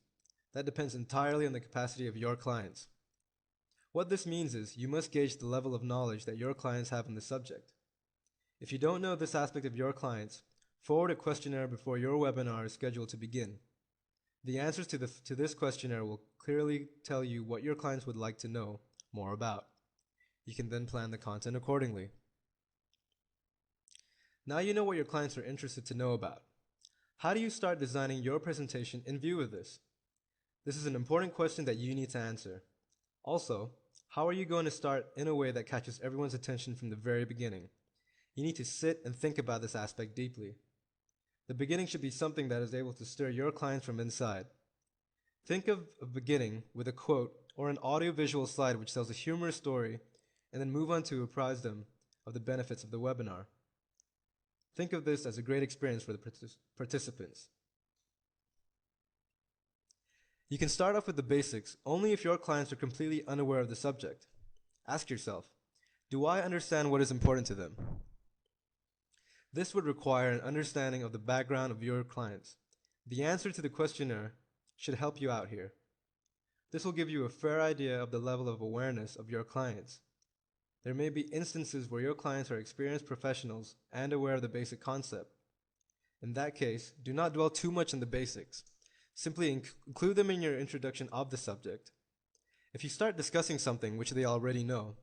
That depends entirely on the capacity of your clients. What this means is you must gauge the level of knowledge that your clients have in the subject. If you don't know this aspect of your clients, forward a questionnaire before your webinar is scheduled to begin. The answers to this questionnaire will clearly tell you what your clients would like to know more about. You can then plan the content accordingly. Now you know what your clients are interested to know about. How do you start designing your presentation in view of this? This is an important question that you need to answer. Also, how are you going to start in a way that catches everyone's attention from the very beginning? You need to sit and think about this aspect deeply. The beginning should be something that is able to stir your clients from inside. Think of a beginning with a quote or an audio-visual slide which tells a humorous story, and then move on to apprise them of the benefits of the webinar. Think of this as a great experience for the participants. You can start off with the basics only if your clients are completely unaware of the subject. Ask yourself, do I understand what is important to them? This would require an understanding of the background of your clients. The answer to the questionnaire should help you out here. This will give you a fair idea of the level of awareness of your clients. There may be instances where your clients are experienced professionals and aware of the basic concept. In that case, do not dwell too much on the basics. Simply include them in your introduction of the subject. If you start discussing something which they already know,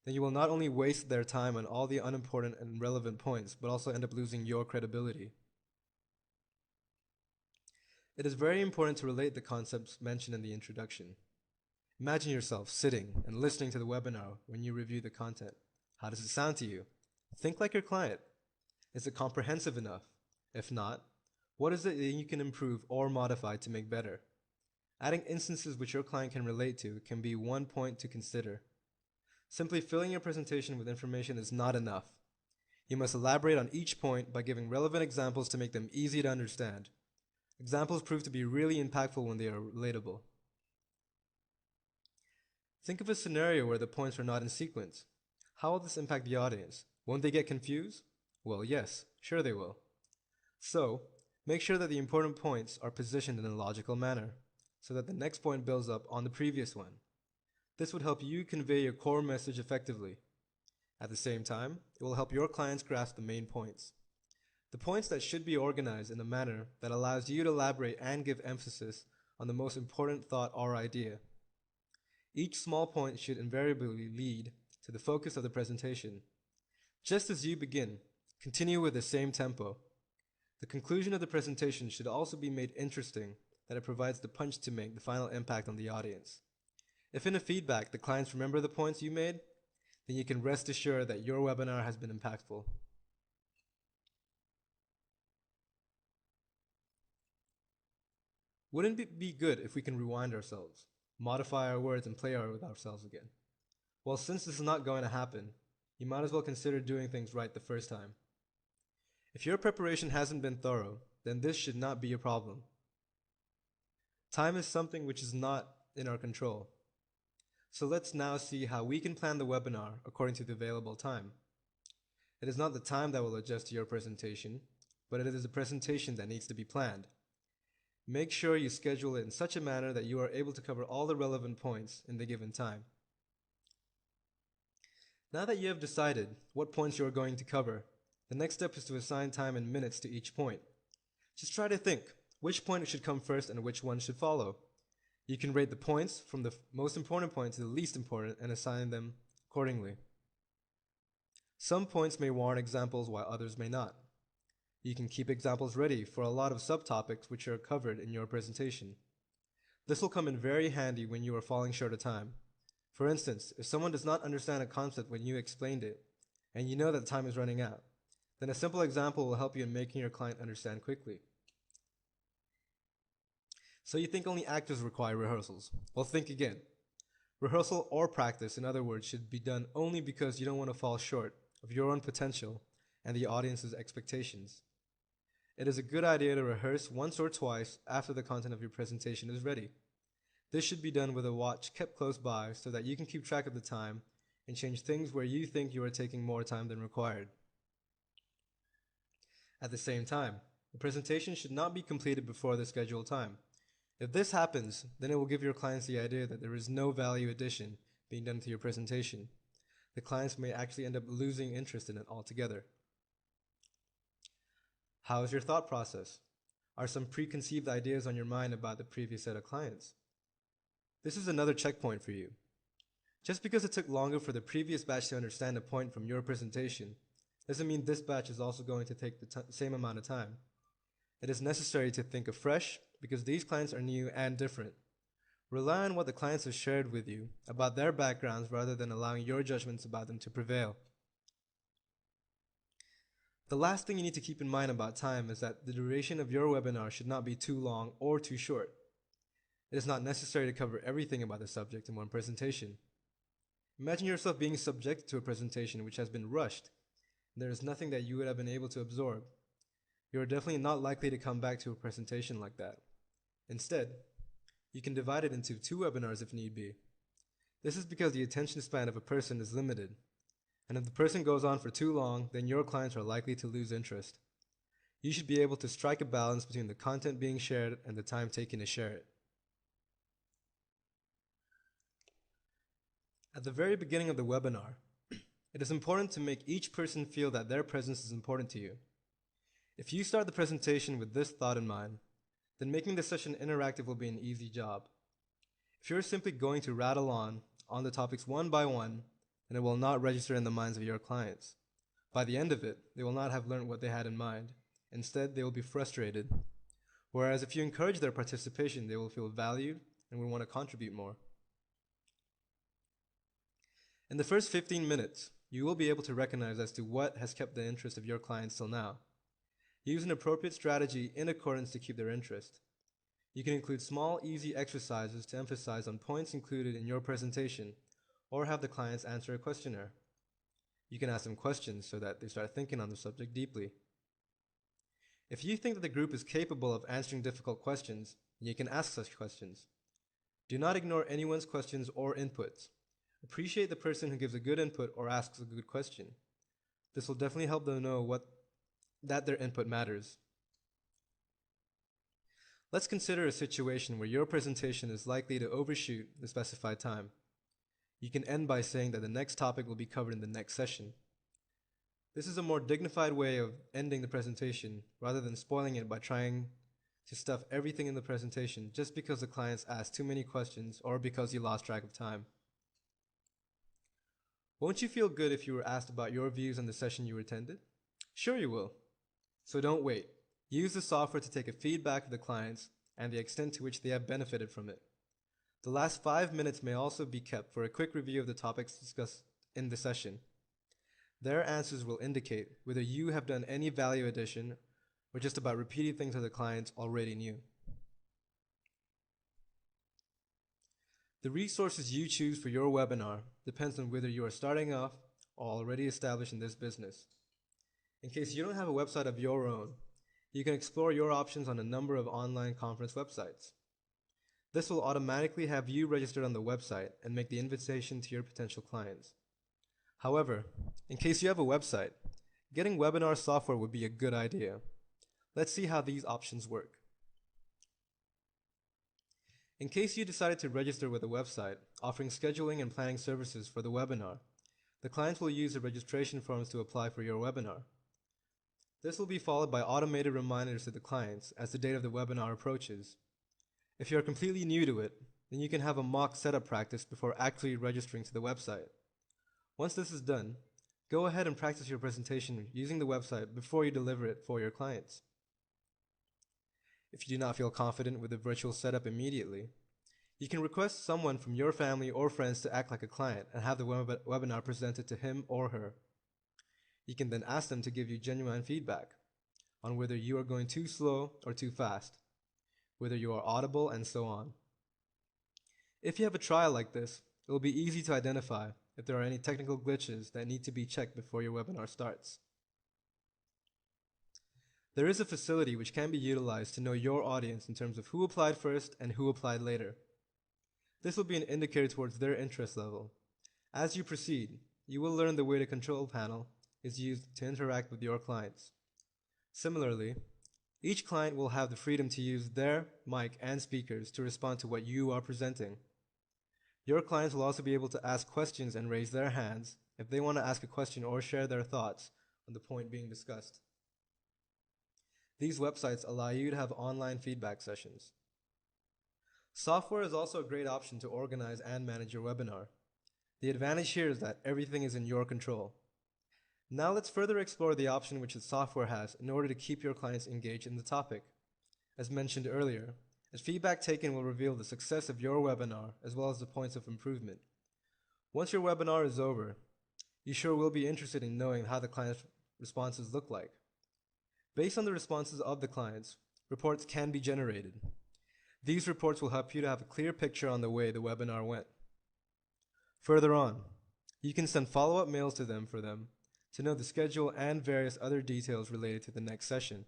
then you will not only waste their time on all the unimportant and relevant points, but also end up losing your credibility. It is very important to relate the concepts mentioned in the introduction. Imagine yourself sitting and listening to the webinar when you review the content. How does it sound to you? Think like your client. Is it comprehensive enough? If not, what is it that you can improve or modify to make better? Adding instances which your client can relate to can be one point to consider. Simply filling your presentation with information is not enough. You must elaborate on each point by giving relevant examples to make them easy to understand. Examples prove to be really impactful when they are relatable. Think of a scenario where the points are not in sequence. How will this impact the audience? Won't they get confused? Well, yes, sure they will. So, make sure that the important points are positioned in a logical manner, so that the next point builds up on the previous one. This would help you convey your core message effectively. At the same time, it will help your clients grasp the main points. The points that should be organized in a manner that allows you to elaborate and give emphasis on the most important thought or idea. Each small point should invariably lead to the focus of the presentation. Just as you begin, continue with the same tempo. The conclusion of the presentation should also be made interesting, that it provides the punch to make the final impact on the audience. If in a feedback the clients remember the points you made, then you can rest assured that your webinar has been impactful. Wouldn't it be good if we can rewind ourselves, modify our words, and play with ourselves again? Well, since this is not going to happen, you might as well consider doing things right the first time. If your preparation hasn't been thorough, then this should not be a problem. Time is something which is not in our control. So let's now see how we can plan the webinar according to the available time. It is not the time that will adjust to your presentation, but it is the presentation that needs to be planned. Make sure you schedule it in such a manner that you are able to cover all the relevant points in the given time. Now that you have decided what points you are going to cover, the next step is to assign time in minutes to each point. Just try to think which point should come first and which one should follow. You can rate the points from the most important point to the least important and assign them accordingly. Some points may warrant examples while others may not. You can keep examples ready for a lot of subtopics which are covered in your presentation. This will come in very handy when you are falling short of time. For instance, if someone does not understand a concept when you explained it, and you know that time is running out, then a simple example will help you in making your client understand quickly. So you think only actors require rehearsals? Well, think again. Rehearsal or practice, in other words, should be done only because you don't want to fall short of your own potential and the audience's expectations. It is a good idea to rehearse once or twice after the content of your presentation is ready. This should be done with a watch kept close by so that you can keep track of the time and change things where you think you are taking more time than required. At the same time, the presentation should not be completed before the scheduled time. If this happens, then it will give your clients the idea that there is no value addition being done to your presentation. The clients may actually end up losing interest in it altogether. How is your thought process? Are some preconceived ideas on your mind about the previous set of clients? This is another checkpoint for you. Just because it took longer for the previous batch to understand a point from your presentation, doesn't mean this batch is also going to take the same amount of time. It is necessary to think afresh because these clients are new and different. Rely on what the clients have shared with you about their backgrounds rather than allowing your judgments about them to prevail. The last thing you need to keep in mind about time is that the duration of your webinar should not be too long or too short. It is not necessary to cover everything about the subject in one presentation. Imagine yourself being subjected to a presentation which has been rushed, and there is nothing that you would have been able to absorb. You are definitely not likely to come back to a presentation like that. Instead, you can divide it into 2 webinars if need be. This is because the attention span of a person is limited. And if the person goes on for too long, then your clients are likely to lose interest. You should be able to strike a balance between the content being shared and the time taken to share it. At the very beginning of the webinar, it is important to make each person feel that their presence is important to you. If you start the presentation with this thought in mind, then making the session interactive will be an easy job. If you're simply going to rattle on the topics one by one, then it will not register in the minds of your clients. By the end of it, they will not have learned what they had in mind. Instead, they will be frustrated. Whereas if you encourage their participation, they will feel valued and will want to contribute more. In the first 15 minutes, you will be able to recognize as to what has kept the interest of your clients till now. Use an appropriate strategy in accordance to keep their interest. You can include small, easy exercises to emphasize on points included in your presentation, or have the clients answer a questionnaire. You can ask them questions so that they start thinking on the subject deeply. If you think that the group is capable of answering difficult questions, you can ask such questions. Do not ignore anyone's questions or inputs. Appreciate the person who gives a good input or asks a good question. This will definitely help them know that their input matters. Let's consider a situation where your presentation is likely to overshoot the specified time. You can end by saying that the next topic will be covered in the next session. This is a more dignified way of ending the presentation rather than spoiling it by trying to stuff everything in the presentation just because the clients asked too many questions or because you lost track of time. Won't you feel good if you were asked about your views on the session you attended? Sure you will. So don't wait. Use the software to take a feedback of the clients and the extent to which they have benefited from it. The last 5 minutes may also be kept for a quick review of the topics discussed in the session. Their answers will indicate whether you have done any value addition or just about repeating things that the clients already knew. The resources you choose for your webinar depends on whether you are starting off or already established in this business. In case you don't have a website of your own, you can explore your options on a number of online conference websites. This will automatically have you registered on the website and make the invitation to your potential clients. However, in case you have a website, getting webinar software would be a good idea. Let's see how these options work. In case you decided to register with a website offering scheduling and planning services for the webinar, the clients will use the registration forms to apply for your webinar. This will be followed by automated reminders to the clients as the date of the webinar approaches. If you are completely new to it, then you can have a mock setup practice before actually registering to the website. Once this is done, go ahead and practice your presentation using the website before you deliver it for your clients. If you do not feel confident with the virtual setup immediately, you can request someone from your family or friends to act like a client and have the webinar presented to him or her. You can then ask them to give you genuine feedback on whether you are going too slow or too fast, whether you are audible, and so on. If you have a trial like this, it will be easy to identify if there are any technical glitches that need to be checked before your webinar starts. There is a facility which can be utilized to know your audience in terms of who applied first and who applied later. This will be an indicator towards their interest level. As you proceed, you will learn the way the control panel is used to interact with your clients. Similarly, each client will have the freedom to use their mic and speakers to respond to what you are presenting. Your clients will also be able to ask questions and raise their hands if they want to ask a question or share their thoughts on the point being discussed. These websites allow you to have online feedback sessions. Software is also a great option to organize and manage your webinar. The advantage here is that everything is in your control. Now let's further explore the option which the software has in order to keep your clients engaged in the topic. As mentioned earlier, the feedback taken will reveal the success of your webinar as well as the points of improvement. Once your webinar is over, you sure will be interested in knowing how the client's responses look like. Based on the responses of the clients, reports can be generated. These reports will help you to have a clear picture on the way the webinar went. Further on, you can send follow-up mails to them to know the schedule and various other details related to the next session.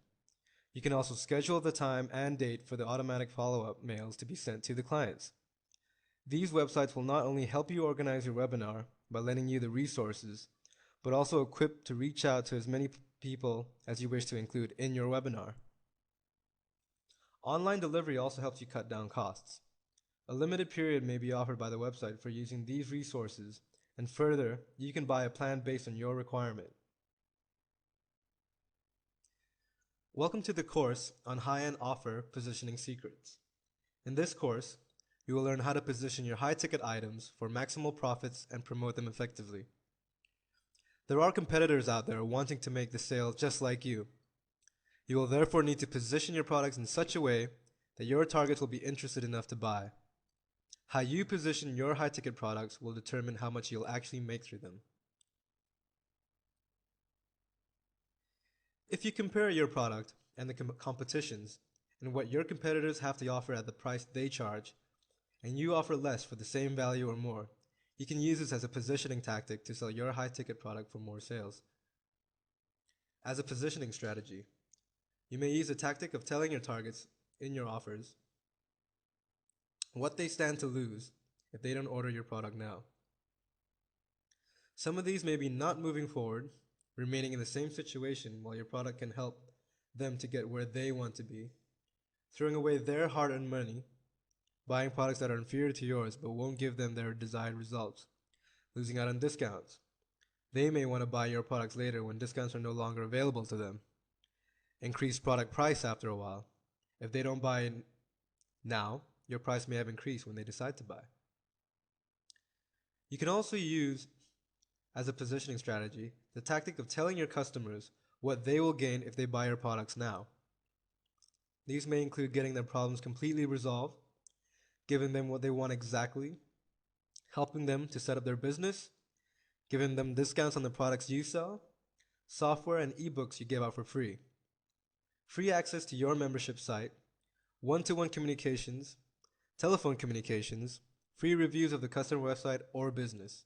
You can also schedule the time and date for the automatic follow-up mails to be sent to the clients. These websites will not only help you organize your webinar by lending you the resources, but also equipped to reach out to as many people as you wish to include in your webinar. Online delivery also helps you cut down costs. A limited period may be offered by the website for using these resources, and further, you can buy a plan based on your requirement. Welcome to the course on high-end offer positioning secrets. In this course, you will learn how to position your high-ticket items for maximal profits and promote them effectively. There are competitors out there wanting to make the sale just like you. You will therefore need to position your products in such a way that your targets will be interested enough to buy. How you position your high-ticket products will determine how much you'll actually make through them. If you compare your product and the competition's and what your competitors have to offer at the price they charge, and you offer less for the same value or more, you can use this as a positioning tactic to sell your high-ticket product for more sales. As a positioning strategy, you may use the tactic of telling your targets in your offers what they stand to lose if they don't order your product now. Some of these may be not moving forward, remaining in the same situation while your product can help them to get where they want to be, throwing away their hard-earned money, buying products that are inferior to yours but won't give them their desired results, losing out on discounts. They may want to buy your products later when discounts are no longer available to them. Increase product price after a while. If they don't buy now, your price may have increased when they decide to buy. You can also use, as a positioning strategy, the tactic of telling your customers what they will gain if they buy your products now. These may include getting their problems completely resolved, giving them what they want exactly, helping them to set up their business, giving them discounts on the products you sell, software and ebooks you give out for free, free access to your membership site, one-to-one communications, telephone communications, free reviews of the customer website or business.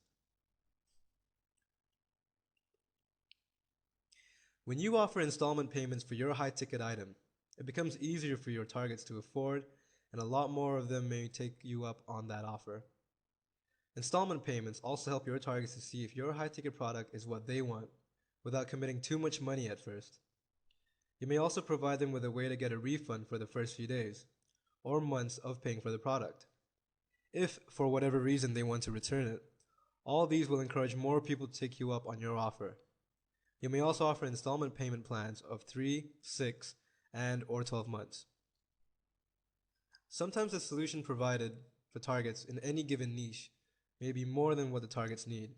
When you offer installment payments for your high-ticket item, it becomes easier for your targets to afford, and a lot more of them may take you up on that offer. Installment payments also help your targets to see if your high-ticket product is what they want, without committing too much money at first. You may also provide them with a way to get a refund for the first few days, or months of paying for the product. If, for whatever reason, they want to return it, all these will encourage more people to take you up on your offer. You may also offer installment payment plans of 3, 6, and/or 12 months. Sometimes the solution provided for targets in any given niche may be more than what the targets need.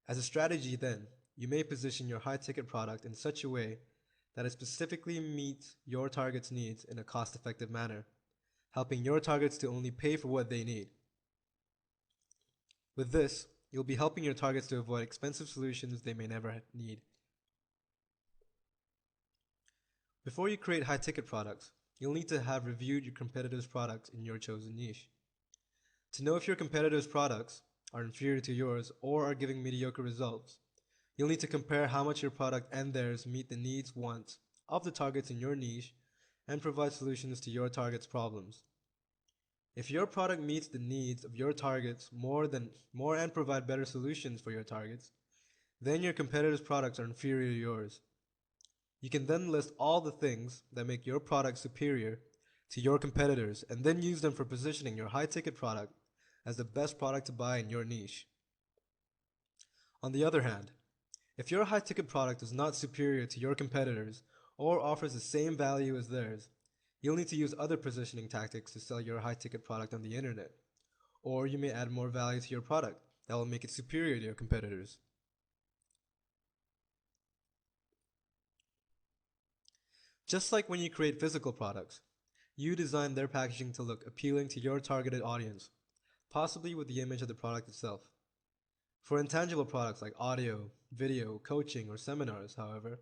As a strategy then, you may position your high-ticket product in such a way that it specifically meets your target's needs in a cost-effective manner, helping your targets to only pay for what they need. With this, you'll be helping your targets to avoid expensive solutions they may never need. Before you create high-ticket products, you'll need to have reviewed your competitors' products in your chosen niche. To know if your competitors' products are inferior to yours or are giving mediocre results, you'll need to compare how much your product and theirs meet the needs, wants of the targets in your niche and provide solutions to your target's problems. If your product meets the needs of your targets more and provide better solutions for your targets, then your competitors' products are inferior to yours. You can then list all the things that make your product superior to your competitors and then use them for positioning your high-ticket product as the best product to buy in your niche. On the other hand, if your high-ticket product is not superior to your competitors or offers the same value as theirs, you'll need to use other positioning tactics to sell your high-ticket product on the internet. Or you may add more value to your product that will make it superior to your competitors. Just like when you create physical products, you design their packaging to look appealing to your targeted audience, possibly with the image of the product itself. For intangible products like audio, video, coaching, or seminars, however,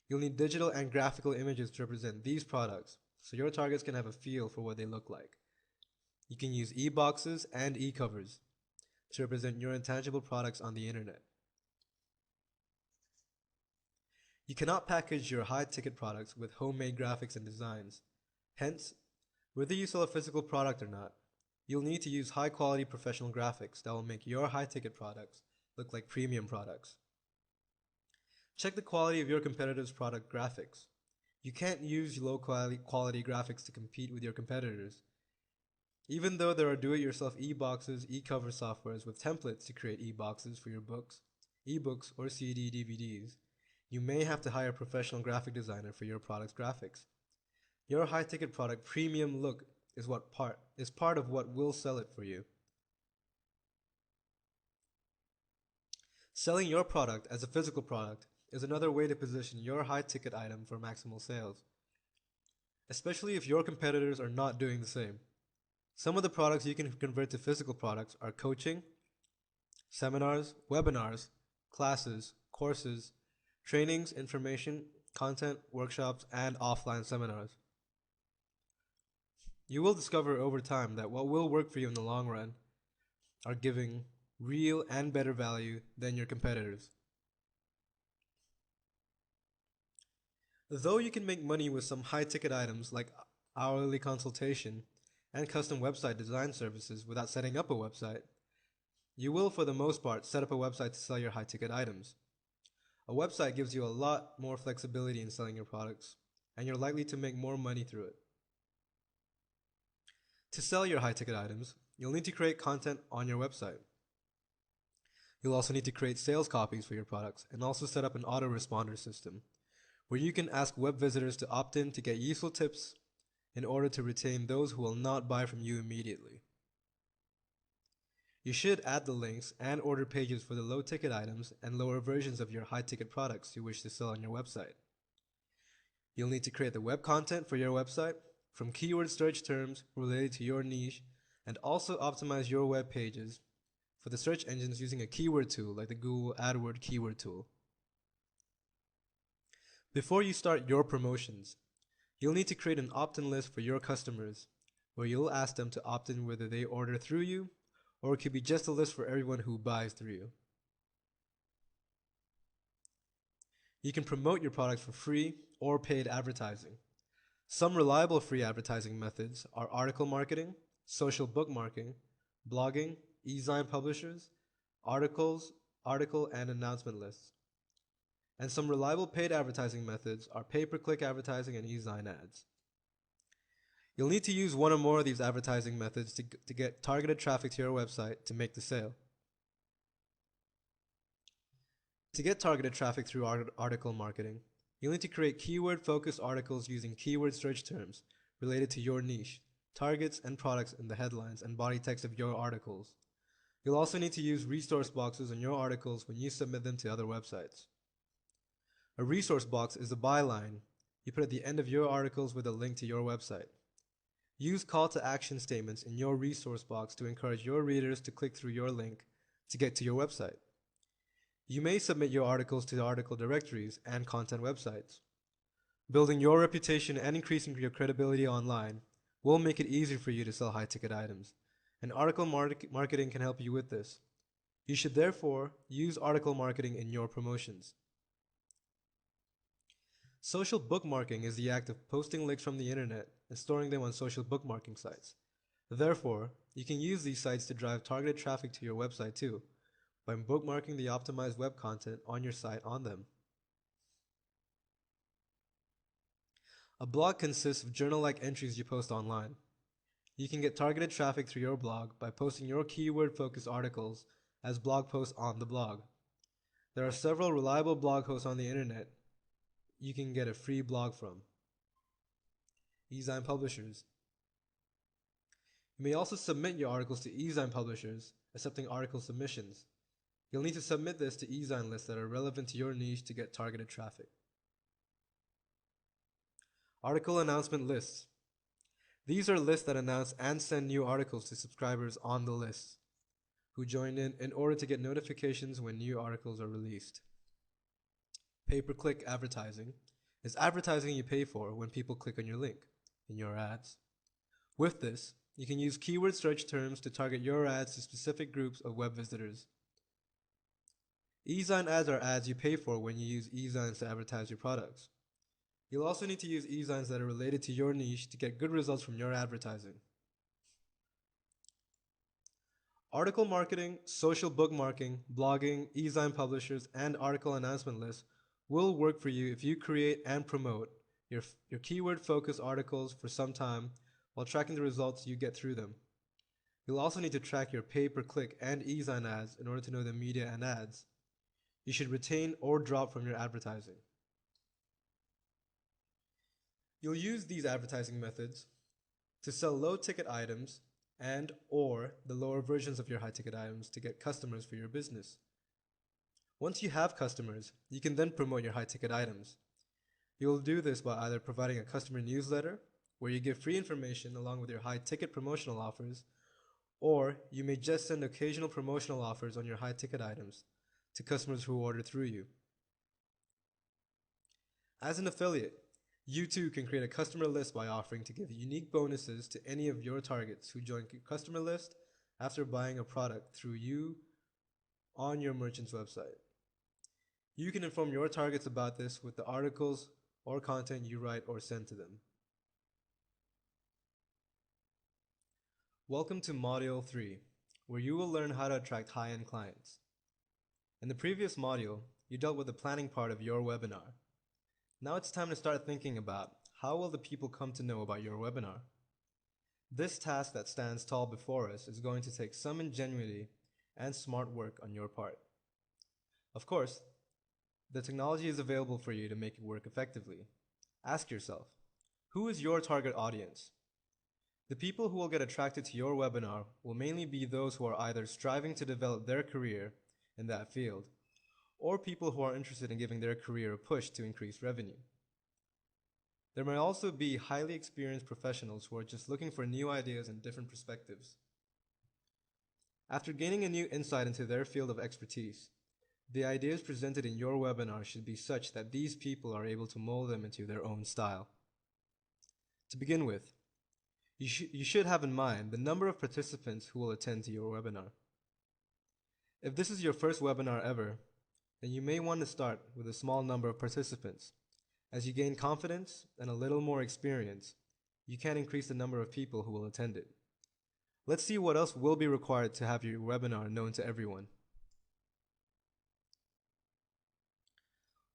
you'll need digital and graphical images to represent these products, so your targets can have a feel for what they look like. You can use e-boxes and e-covers to represent your intangible products on the internet. You cannot package your high-ticket products with homemade graphics and designs. Hence, whether you sell a physical product or not, you'll need to use high-quality professional graphics that will make your high-ticket products look like premium products. Check the quality of your competitors' product graphics. You can't use low-quality graphics to compete with your competitors. Even though there are do-it-yourself e-boxes, e-cover softwares with templates to create e-boxes for your books, e-books, or CD DVDs, You may have to hire a professional graphic designer for your product's graphics. Your high-ticket product premium look is part of what will sell it for you. Selling your product as a physical product is another way to position your high-ticket item for maximal sales, especially if your competitors are not doing the same. Some of the products you can convert to physical products are coaching, seminars, webinars, classes, courses, trainings, information, content, workshops, and offline seminars. You will discover over time that what will work for you in the long run are giving real and better value than your competitors. Though you can make money with some high-ticket items like hourly consultation and custom website design services without setting up a website, you will, for the most part, set up a website to sell your high-ticket items. A website gives you a lot more flexibility in selling your products, and you're likely to make more money through it. To sell your high-ticket items, you'll need to create content on your website. You'll also need to create sales copies for your products and also set up an autoresponder system where you can ask web visitors to opt in to get useful tips in order to retain those who will not buy from you immediately. You should add the links and order pages for the low-ticket items and lower versions of your high-ticket products you wish to sell on your website. You'll need to create the web content for your website from keyword search terms related to your niche and also optimize your web pages for the search engines using a keyword tool like the Google AdWords keyword tool. Before you start your promotions, you'll need to create an opt-in list for your customers where you'll ask them to opt in whether they order through you, or it could be just a list for everyone who buys through you. You can promote your products for free or paid advertising. Some reliable free advertising methods are article marketing, social bookmarking, blogging, e-zine publishers, article and announcement lists. And some reliable paid advertising methods are pay-per-click advertising and e-zine ads. You'll need to use one or more of these advertising methods to get targeted traffic to your website to make the sale. To get targeted traffic through article marketing, you'll need to create keyword-focused articles using keyword search terms related to your niche, targets, and products in the headlines and body text of your articles. You'll also need to use resource boxes in your articles when you submit them to other websites. A resource box is a byline you put at the end of your articles with a link to your website. Use call to action statements in your resource box to encourage your readers to click through your link to get to your website. You may submit your articles to article directories and content websites. Building your reputation and increasing your credibility online will make it easier for you to sell high-ticket items, and article marketing can help you with this. You should therefore use article marketing in your promotions. Social bookmarking is the act of posting links from the internet and storing them on social bookmarking sites. Therefore, you can use these sites to drive targeted traffic to your website too, by bookmarking the optimized web content on your site on them. A blog consists of journal-like entries you post online. You can get targeted traffic through your blog by posting your keyword-focused articles as blog posts on the blog. There are several reliable blog hosts on the internet you can get a free blog from. e-zine publishers. You may also submit your articles to e-zine publishers, accepting article submissions. You'll need to submit this to e-zine lists that are relevant to your niche to get targeted traffic. Article announcement lists. These are lists that announce and send new articles to subscribers on the list who join in order to get notifications when new articles are released. Pay-per-click advertising is advertising you pay for when people click on your link in your ads. With this, you can use keyword search terms to target your ads to specific groups of web visitors. E-zine ads are ads you pay for when you use e-zines to advertise your products. You'll also need to use e-zines that are related to your niche to get good results from your advertising. Article marketing, social bookmarking, blogging, e-zine publishers, and article announcement lists will work for you if you create and promote your keyword-focused articles for some time while tracking the results you get through them. You'll also need to track your pay-per-click and e-zine ads in order to know the media and ads you should retain or drop from your advertising. You'll use these advertising methods to sell low-ticket items and or the lower versions of your high-ticket items to get customers for your business. Once you have customers, you can then promote your high-ticket items. You'll do this by either providing a customer newsletter, where you give free information along with your high-ticket promotional offers, or you may just send occasional promotional offers on your high-ticket items to customers who order through you. As an affiliate, you too can create a customer list by offering to give unique bonuses to any of your targets who join your customer list after buying a product through you on your merchant's website. You can inform your targets about this with the articles or content you write or send to them. Welcome to Module 3, where you will learn how to attract high-end clients. In the previous module, you dealt with the planning part of your webinar. Now it's time to start thinking about how will the people come to know about your webinar. This task that stands tall before us is going to take some ingenuity and smart work on your part. Of course, the technology is available for you to make it work effectively. Ask yourself, who is your target audience? The people who will get attracted to your webinar will mainly be those who are either striving to develop their career in that field, or people who are interested in giving their career a push to increase revenue. There may also be highly experienced professionals who are just looking for new ideas and different perspectives. After gaining a new insight into their field of expertise, the ideas presented in your webinar should be such that these people are able to mold them into their own style. To begin with, you should have in mind the number of participants who will attend to your webinar. If this is your first webinar ever, then you may want to start with a small number of participants. As you gain confidence and a little more experience, you can increase the number of people who will attend it. Let's see what else will be required to have your webinar known to everyone.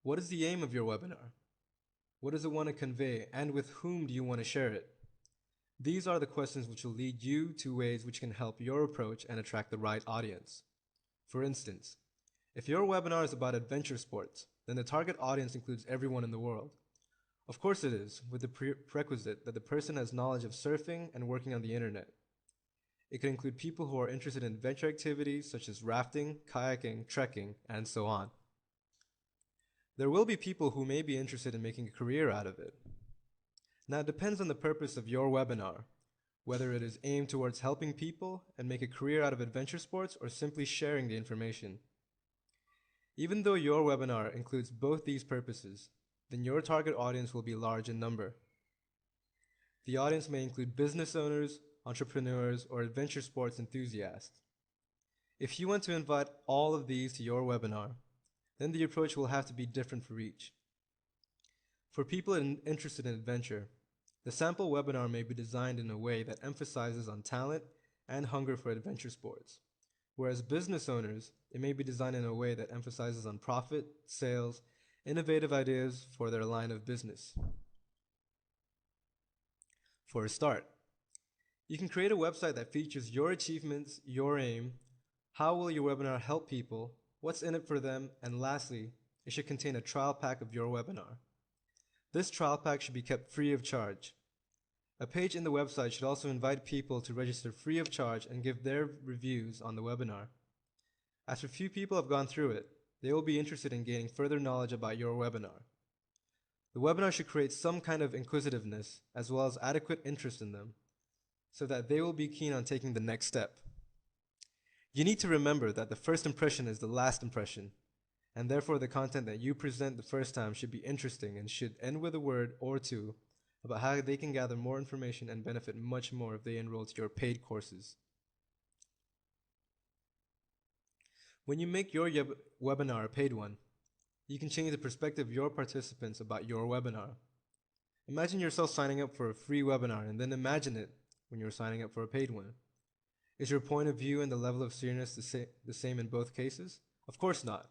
What is the aim of your webinar? What does it want to convey, and with whom do you want to share it? These are the questions which will lead you to ways which can help your approach and attract the right audience. For instance, if your webinar is about adventure sports, then the target audience includes everyone in the world. Of course it is, with the prerequisite that the person has knowledge of surfing and working on the internet. It could include people who are interested in adventure activities such as rafting, kayaking, trekking, and so on. There will be people who may be interested in making a career out of it. Now it depends on the purpose of your webinar, whether it is aimed towards helping people and make a career out of adventure sports or simply sharing the information. Even though your webinar includes both these purposes, then your target audience will be large in number. The audience may include business owners, entrepreneurs, or adventure sports enthusiasts. If you want to invite all of these to your webinar, then the approach will have to be different for each. For people interested in adventure, the sample webinar may be designed in a way that emphasizes on talent and hunger for adventure sports, whereas business owners, it may be designed in a way that emphasizes on profit, sales, innovative ideas for their line of business. For a start, you can create a website that features your achievements, your aim, how will your webinar help people, what's in it for them, and lastly, it should contain a trial pack of your webinar. This trial pack should be kept free of charge. A page in the website should also invite people to register free of charge and give their reviews on the webinar. After a few people have gone through it, they will be interested in gaining further knowledge about your webinar. The webinar should create some kind of inquisitiveness as well as adequate interest in them, so that they will be keen on taking the next step. You need to remember that the first impression is the last impression, and therefore the content that you present the first time should be interesting and should end with a word or two about how they can gather more information and benefit much more if they enroll to your paid courses. When you make your webinar a paid one, you can change the perspective of your participants about your webinar. Imagine yourself signing up for a free webinar and then imagine it when you're signing up for a paid one. Is your point of view and the level of seriousness the same in both cases? Of course not.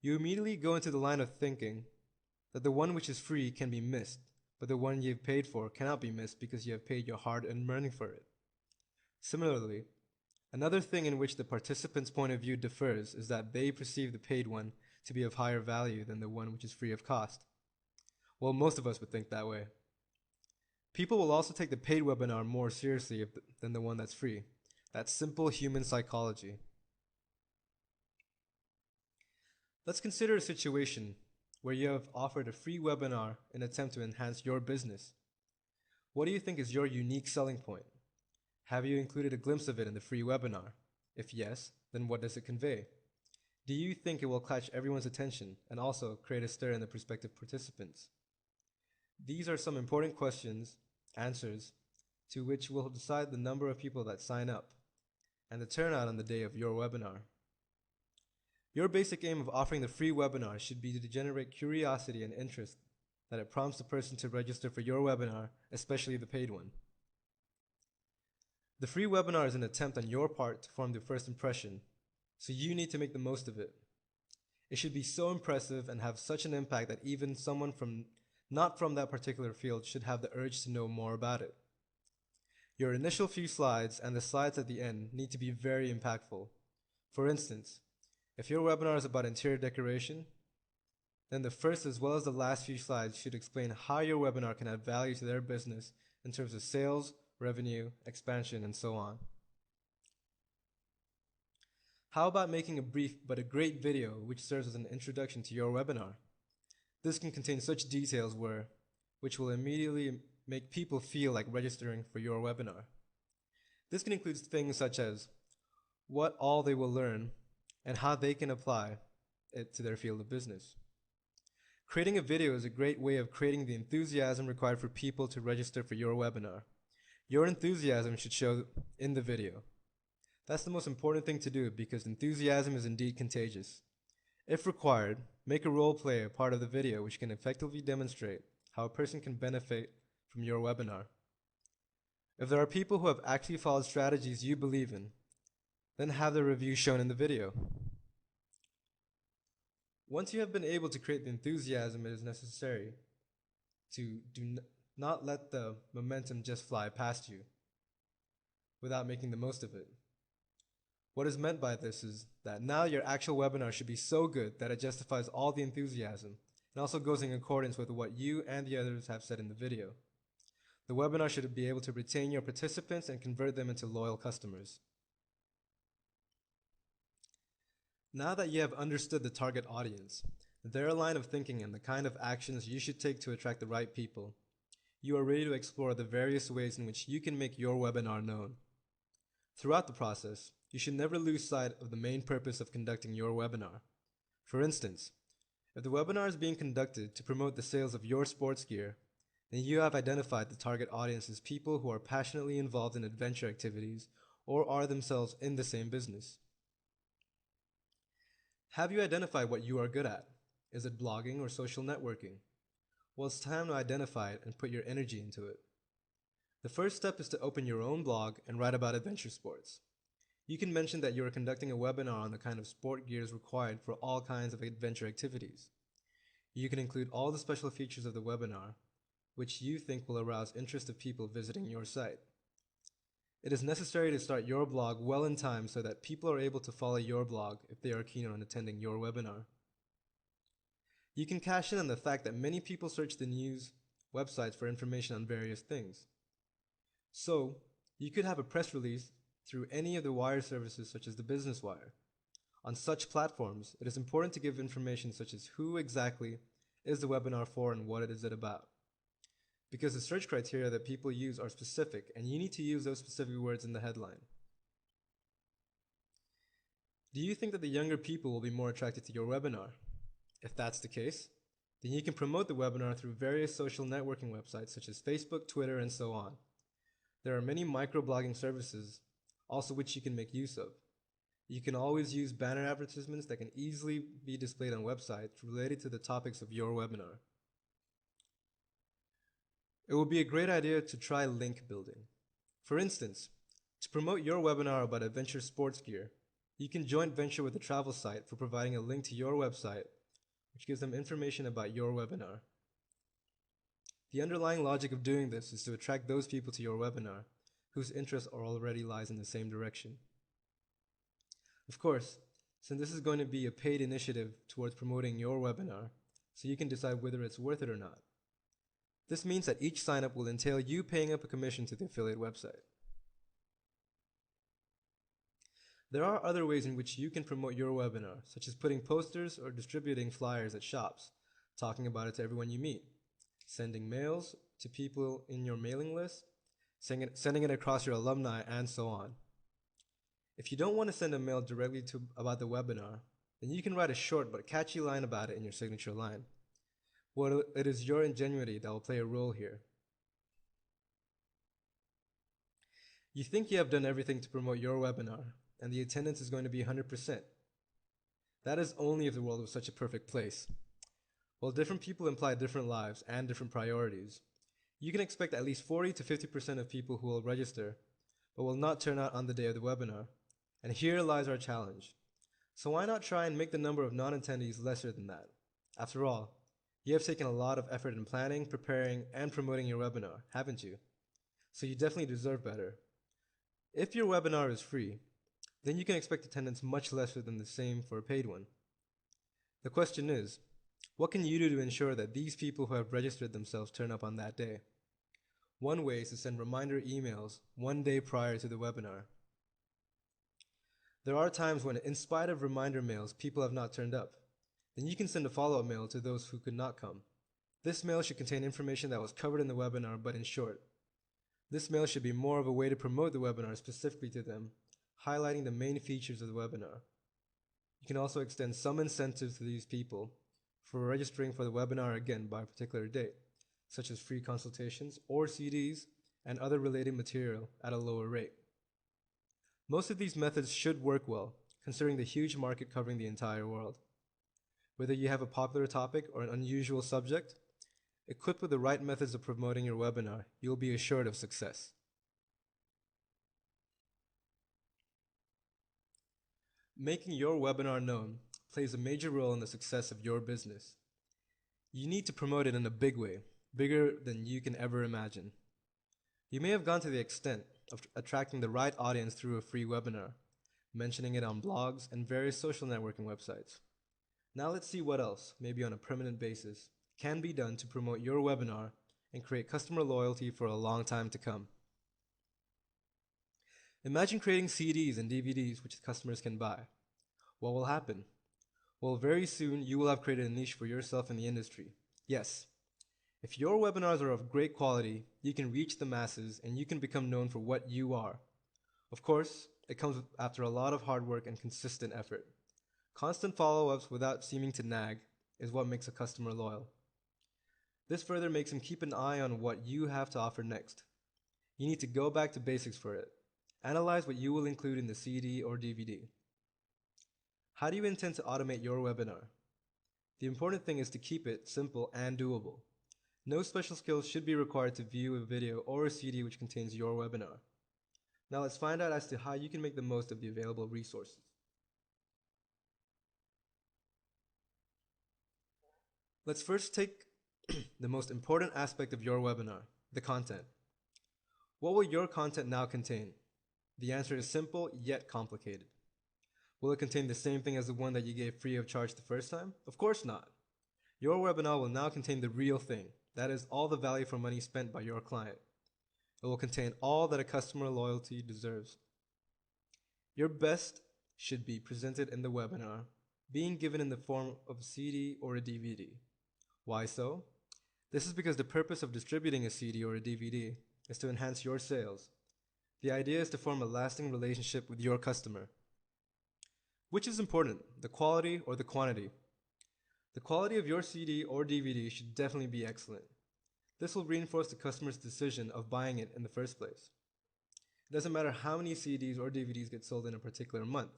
You immediately go into the line of thinking that the one which is free can be missed, but the one you've paid for cannot be missed because you have paid your hard-earned money for it. Similarly, Another thing in which the participant's point of view differs is that they perceive the paid one to be of higher value than the one which is free of cost. Well, most of us would think that way. People will also take the paid webinar more seriously than the one that's free. That's simple human psychology. Let's consider a situation where you have offered a free webinar in an attempt to enhance your business. What do you think is your unique selling point? Have you included a glimpse of it in the free webinar? If yes, then what does it convey? Do you think it will catch everyone's attention and also create a stir in the prospective participants? These are some important answers to which will decide the number of people that sign up and the turnout on the day of your webinar. Your basic aim of offering the free webinar should be to generate curiosity and interest that it prompts the person to register for your webinar, especially the paid one. The free webinar is an attempt on your part to form the first impression, so you need to make the most of it. It should be so impressive and have such an impact that even someone not from that particular field should have the urge to know more about it. Your initial few slides and the slides at the end need to be very impactful. For instance, if your webinar is about interior decoration, then the first as well as the last few slides should explain how your webinar can add value to their business in terms of sales, revenue, expansion, and so on. How about making a brief but a great video which serves as an introduction to your webinar? This can contain such details which will immediately make people feel like registering for your webinar. This can include things such as what all they will learn and how they can apply it to their field of business. Creating a video is a great way of creating the enthusiasm required for people to register for your webinar. Your enthusiasm should show in the video. That's the most important thing to do because enthusiasm is indeed contagious. If required, make a role play a part of the video which can effectively demonstrate how a person can benefit from your webinar. If there are people who have actually followed strategies you believe in, then have their review shown in the video. Once you have been able to create the enthusiasm it is necessary to not let the momentum just fly past you without making the most of it. What is meant by this is that now your actual webinar should be so good that it justifies all the enthusiasm and also goes in accordance with what you and the others have said in the video. The webinar should be able to retain your participants and convert them into loyal customers. Now that you have understood the target audience, their line of thinking and the kind of actions you should take to attract the right people, you are ready to explore the various ways in which you can make your webinar known. Throughout the process, you should never lose sight of the main purpose of conducting your webinar. For instance, if the webinar is being conducted to promote the sales of your sports gear, then you have identified the target audience as people who are passionately involved in adventure activities or are themselves in the same business. Have you identified what you are good at? Is it blogging or social networking? Well, it's time to identify it and put your energy into it. The first step is to open your own blog and write about adventure sports. You can mention that you are conducting a webinar on the kind of sport gears required for all kinds of adventure activities. You can include all the special features of the webinar, which you think will arouse interest of people visiting your site. It is necessary to start your blog well in time so that people are able to follow your blog if they are keen on attending your webinar. You can cash in on the fact that many people search the news websites for information on various things. So, you could have a press release through any of the wire services such as the Business Wire. On such platforms, it is important to give information such as who exactly is the webinar for and what is it about. Because the search criteria that people use are specific and you need to use those specific words in the headline. Do you think that the younger people will be more attracted to your webinar? If that's the case, then you can promote the webinar through various social networking websites such as Facebook, Twitter, and so on. There are many microblogging services also which you can make use of. You can always use banner advertisements that can easily be displayed on websites related to the topics of your webinar. It will be a great idea to try link building. For instance, to promote your webinar about adventure sports gear, you can joint venture with a travel site for providing a link to your website, which gives them information about your webinar. The underlying logic of doing this is to attract those people to your webinar whose interests are already lies in the same direction. Of course, since this is going to be a paid initiative towards promoting your webinar, so you can decide whether it's worth it or not. This means that each signup will entail you paying up a commission to the affiliate website. There are other ways in which you can promote your webinar, such as putting posters or distributing flyers at shops, talking about it to everyone you meet, sending mails to people in your mailing list, sending it across your alumni, and so on. If you don't want to send a mail directly about the webinar, then you can write a short but catchy line about it in your signature line. Well, it is your ingenuity that will play a role here. You think you have done everything to promote your webinar, and the attendance is going to be 100%. That is only if the world was such a perfect place. While different people imply different lives and different priorities, you can expect at least 40 to 50% of people who will register, but will not turn out on the day of the webinar. And here lies our challenge. So why not try and make the number of non-attendees lesser than that? After all, you have taken a lot of effort in planning, preparing, and promoting your webinar, haven't you? So you definitely deserve better. If your webinar is free, then you can expect attendance much lesser than the same for a paid one. The question is, what can you do to ensure that these people who have registered themselves turn up on that day? One way is to send reminder emails one day prior to the webinar. There are times when, in spite of reminder mails, people have not turned up. Then you can send a follow-up mail to those who could not come. This mail should contain information that was covered in the webinar, but in short. This mail should be more of a way to promote the webinar specifically to them, highlighting the main features of the webinar. You can also extend some incentives to these people for registering for the webinar again by a particular date, such as free consultations or CDs and other related material at a lower rate. Most of these methods should work well, considering the huge market covering the entire world. Whether you have a popular topic or an unusual subject, equipped with the right methods of promoting your webinar, you'll be assured of success. Making your webinar known plays a major role in the success of your business. You need to promote it in a big way, bigger than you can ever imagine. You may have gone to the extent of attracting the right audience through a free webinar, mentioning it on blogs and various social networking websites. Now let's see what else, maybe on a permanent basis, can be done to promote your webinar and create customer loyalty for a long time to come. Imagine creating CDs and DVDs which customers can buy. What will happen? Well, very soon you will have created a niche for yourself in the industry. Yes, if your webinars are of great quality, you can reach the masses and you can become known for what you are. Of course, it comes after a lot of hard work and consistent effort. Constant follow-ups without seeming to nag is what makes a customer loyal. This further makes him keep an eye on what you have to offer next. You need to go back to basics for it. Analyze what you will include in the CD or DVD. How do you intend to automate your webinar? The important thing is to keep it simple and doable. No special skills should be required to view a video or a CD which contains your webinar. Now let's find out as to how you can make the most of the available resources. Let's first take the most important aspect of your webinar, the content. What will your content now contain? The answer is simple yet complicated. Will it contain the same thing as the one that you gave free of charge the first time? Of course not. Your webinar will now contain the real thing, that is all the value for money spent by your client. It will contain all that a customer loyalty deserves. Your best should be presented in the webinar, being given in the form of a CD or a DVD. Why so? This is because the purpose of distributing a CD or a DVD is to enhance your sales. The idea is to form a lasting relationship with your customer. Which is important, the quality or the quantity? The quality of your CD or DVD should definitely be excellent. This will reinforce the customer's decision of buying it in the first place. It doesn't matter how many CDs or DVDs get sold in a particular month.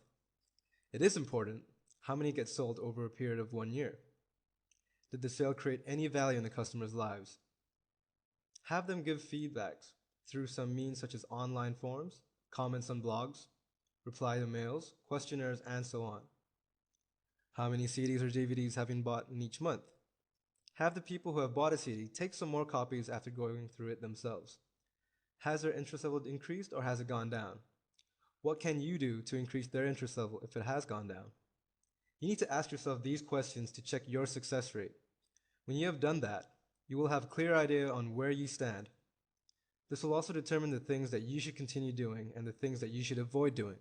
It is important how many get sold over a period of 1 year. Did the sale create any value in the customer's lives? Have them give feedbacks through some means such as online forums, comments on blogs, reply to mails, questionnaires, and so on. How many CDs or DVDs have been bought in each month? Have the people who have bought a CD take some more copies after going through it themselves. Has their interest level increased or has it gone down? what can you do to increase their interest level if it has gone down? You need to ask yourself these questions to check your success rate. When you have done that, you will have a clear idea on where you stand. This will also determine the things that you should continue doing and the things that you should avoid doing.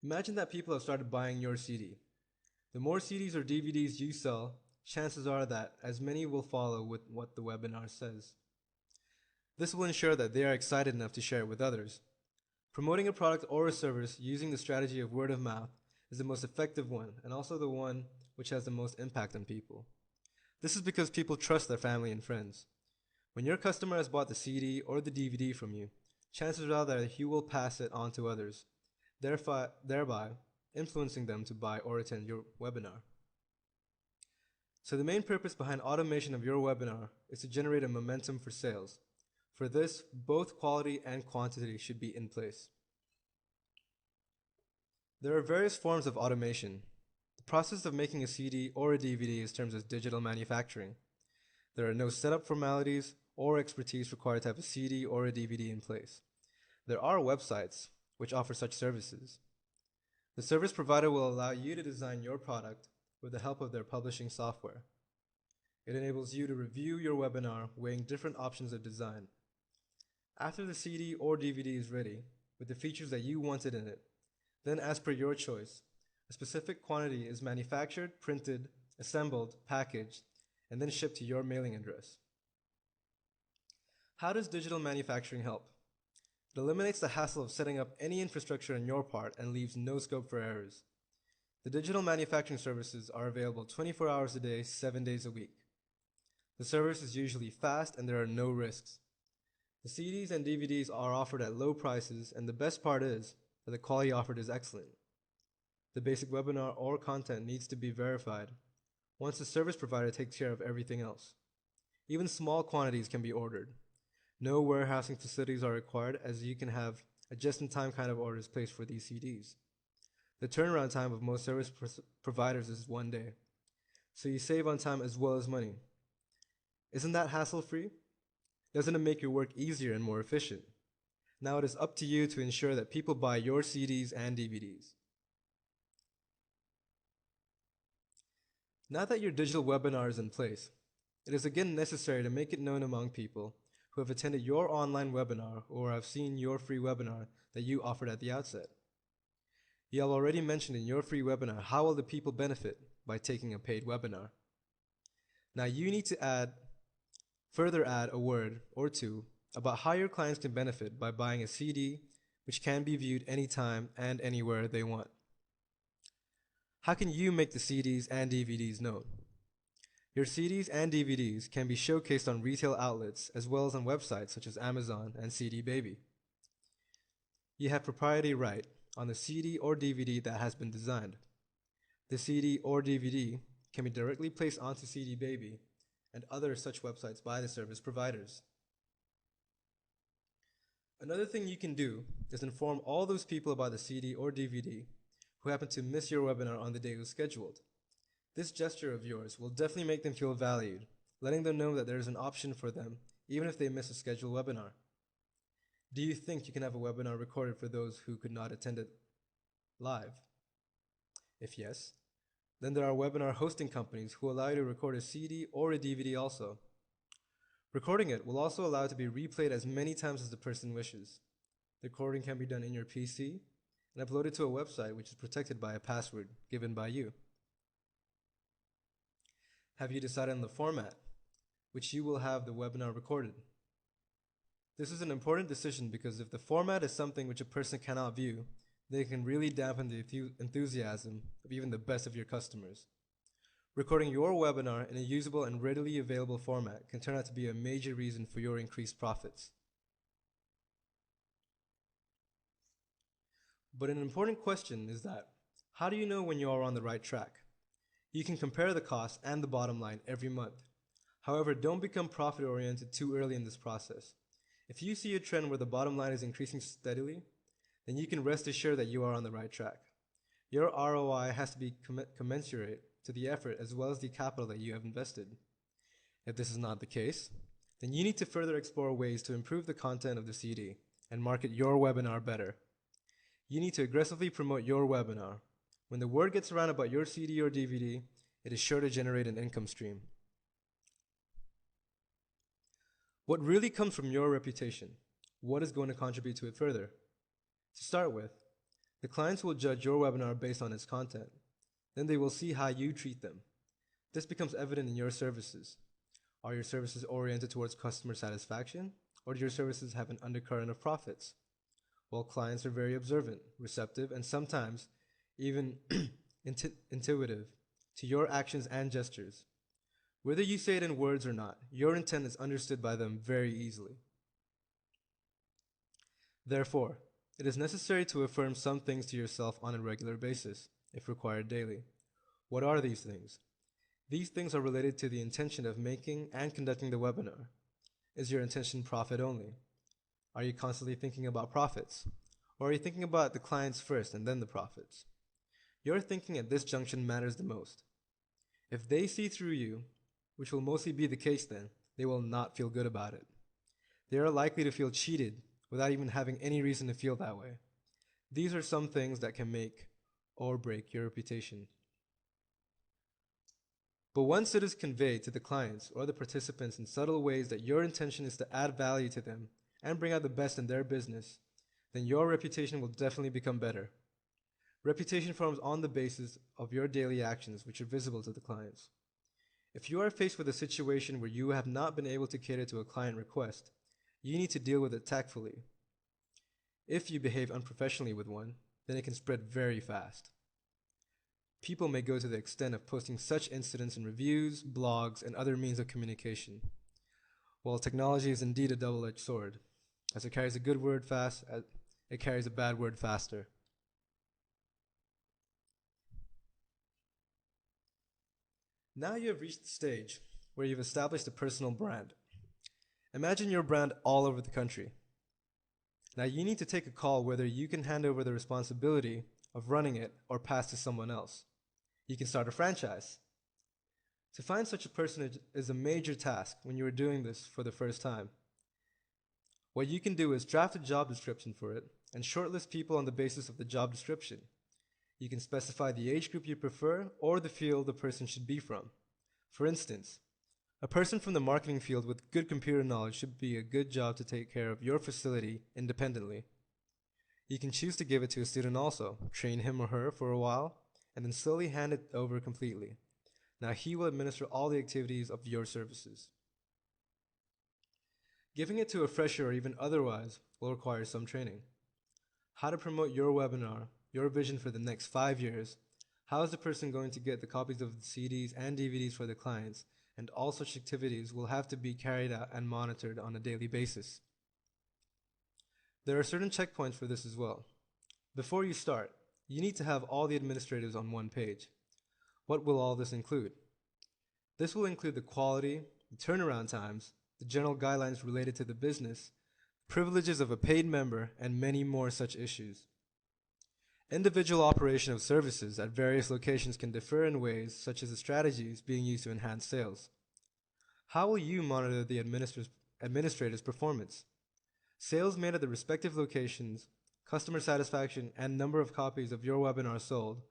Imagine that people have started buying your CD. The more CDs or DVDs you sell, chances are that as many will follow with what the webinar says. This will ensure that they are excited enough to share it with others. Promoting a product or a service using the strategy of word of mouth is the most effective one and also the one which has the most impact on people. This is because people trust their family and friends. When your customer has bought the CD or the DVD from you, chances are that you will pass it on to others, thereby influencing them to buy or attend your webinar. So the main purpose behind automation of your webinar is to generate a momentum for sales. For this, both quality and quantity should be in place. There are various forms of automation. The process of making a CD or a DVD is termed as digital manufacturing. There are no setup formalities or expertise required to have a CD or a DVD in place. There are websites which offer such services. The service provider will allow you to design your product with the help of their publishing software. It enables you to review your webinar, weighing different options of design. After the CD or DVD is ready, with the features that you wanted in it, then as per your choice, a specific quantity is manufactured, printed, assembled, packaged, and then shipped to your mailing address. How does digital manufacturing help? It eliminates the hassle of setting up any infrastructure on your part and leaves no scope for errors. The digital manufacturing services are available 24 hours a day, 7 days a week. The service is usually fast and there are no risks. The CDs and DVDs are offered at low prices, and the best part is that the quality offered is excellent. The basic webinar or content needs to be verified. Once the service provider takes care of everything else. Even small quantities can be ordered. No warehousing facilities are required, as you can have a just-in-time kind of orders placed for these CDs. The turnaround time of most service providers is 1 day, so you save on time as well as money. Isn't that hassle-free? Doesn't it make your work easier and more efficient? Now it is up to you to ensure that people buy your CDs and DVDs. Now that your digital webinar is in place, it is again necessary to make it known among people who have attended your online webinar or have seen your free webinar that you offered at the outset. You have already mentioned in your free webinar how will the people benefit by taking a paid webinar. Now you need to further add a word or two about how your clients can benefit by buying a CD which can be viewed anytime and anywhere they want. How can you make the CDs and DVDs known? Your CDs and DVDs can be showcased on retail outlets as well as on websites such as Amazon and CD Baby. You have proprietary right on the CD or DVD that has been designed. The CD or DVD can be directly placed onto CD Baby and other such websites by the service providers. Another thing you can do is inform all those people about the CD or DVD who happen to miss your webinar on the day it was scheduled. This gesture of yours will definitely make them feel valued, letting them know that there is an option for them even if they miss a scheduled webinar. Do you think you can have a webinar recorded for those who could not attend it live? If yes, then there are webinar hosting companies who allow you to record a CD or a DVD also. Recording it will also allow it to be replayed as many times as the person wishes. The recording can be done in your PC and uploaded to a website which is protected by a password given by you. Have you decided on the format which you will have the webinar recorded? This is an important decision because if the format is something which a person cannot view, then it can really dampen the enthusiasm of even the best of your customers. Recording your webinar in a usable and readily available format can turn out to be a major reason for your increased profits. But an important question is that, how do you know when you are on the right track? You can compare the cost and the bottom line every month. However, don't become profit-oriented too early in this process. If you see a trend where the bottom line is increasing steadily, then you can rest assured that you are on the right track. Your ROI has to be commensurate to the effort as well as the capital that you have invested. If this is not the case, then you need to further explore ways to improve the content of the CD and market your webinar better. You need to aggressively promote your webinar. When the word gets around about your CD or DVD, it is sure to generate an income stream. What really comes from your reputation? What is going to contribute to it further? To start with, the clients will judge your webinar based on its content. Then they will see how you treat them. This becomes evident in your services. Are your services oriented towards customer satisfaction, or do your services have an undercurrent of profits? Well, clients are very observant, receptive, and sometimes even intuitive to your actions and gestures. Whether you say it in words or not, your intent is understood by them very easily. Therefore, it is necessary to affirm some things to yourself on a regular basis, if required daily. What are these things? These things are related to the intention of making and conducting the webinar. Is your intention profit only? Are you constantly thinking about profits? Or are you thinking about the clients first and then the profits? Your thinking at this junction matters the most. If they see through you, which will mostly be the case then, they will not feel good about it. They are likely to feel cheated without even having any reason to feel that way. These are some things that can make or break your reputation. But once it is conveyed to the clients or the participants in subtle ways that your intention is to add value to them and bring out the best in their business, then your reputation will definitely become better. Reputation forms on the basis of your daily actions, which are visible to the clients. If you are faced with a situation where you have not been able to cater to a client request, you need to deal with it tactfully. If you behave unprofessionally with one, then it can spread very fast. People may go to the extent of posting such incidents in reviews, blogs, and other means of communication. While technology is indeed a double-edged sword, as it carries a good word fast, it carries a bad word faster. Now you have reached the stage where you've established a personal brand. Imagine your brand all over the country. Now you need to take a call whether you can hand over the responsibility of running it or pass to someone else. You can start a franchise. To find such a person is a major task when you are doing this for the first time. What you can do is draft a job description for it and shortlist people on the basis of the job description. You can specify the age group you prefer or the field the person should be from. For instance, a person from the marketing field with good computer knowledge should be a good job to take care of your facility independently. You can choose to give it to a student also, train him or her for a while, and then slowly hand it over completely. Now he will administer all the activities of your services. Giving it to a fresher or even otherwise will require some training. How to promote your webinar, your vision for the next 5 years, how is the person going to get the copies of the CDs and DVDs for the clients, and all such activities will have to be carried out and monitored on a daily basis. There are certain checkpoints for this as well. Before you start, you need to have all the administrators on one page. What will all this include? This will include the quality, the turnaround times, the general guidelines related to the business, privileges of a paid member, and many more such issues. Individual operation of services at various locations can differ in ways such as the strategies being used to enhance sales. How will you monitor the administrator's performance? Sales made at the respective locations, customer satisfaction, and number of copies of your webinar sold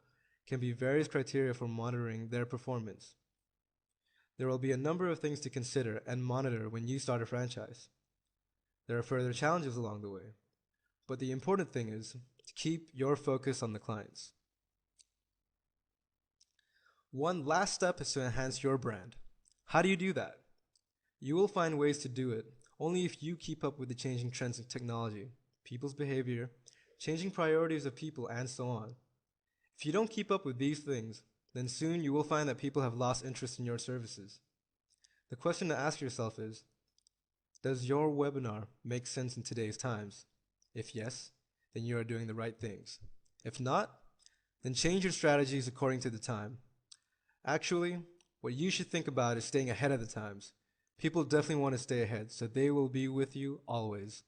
can be various criteria for monitoring their performance. There will be a number of things to consider and monitor when you start a franchise. There are further challenges along the way, but the important thing is to keep your focus on the clients. One last step is to enhance your brand. How do you do that? You will find ways to do it only if you keep up with the changing trends in technology, people's behavior, changing priorities of people, and so on. If you don't keep up with these things, then soon you will find that people have lost interest in your services. The question to ask yourself is, does your webinar make sense in today's times? If yes, then you are doing the right things. If not, then change your strategies according to the time. Actually, what you should think about is staying ahead of the times. People definitely want to stay ahead, so they will be with you always.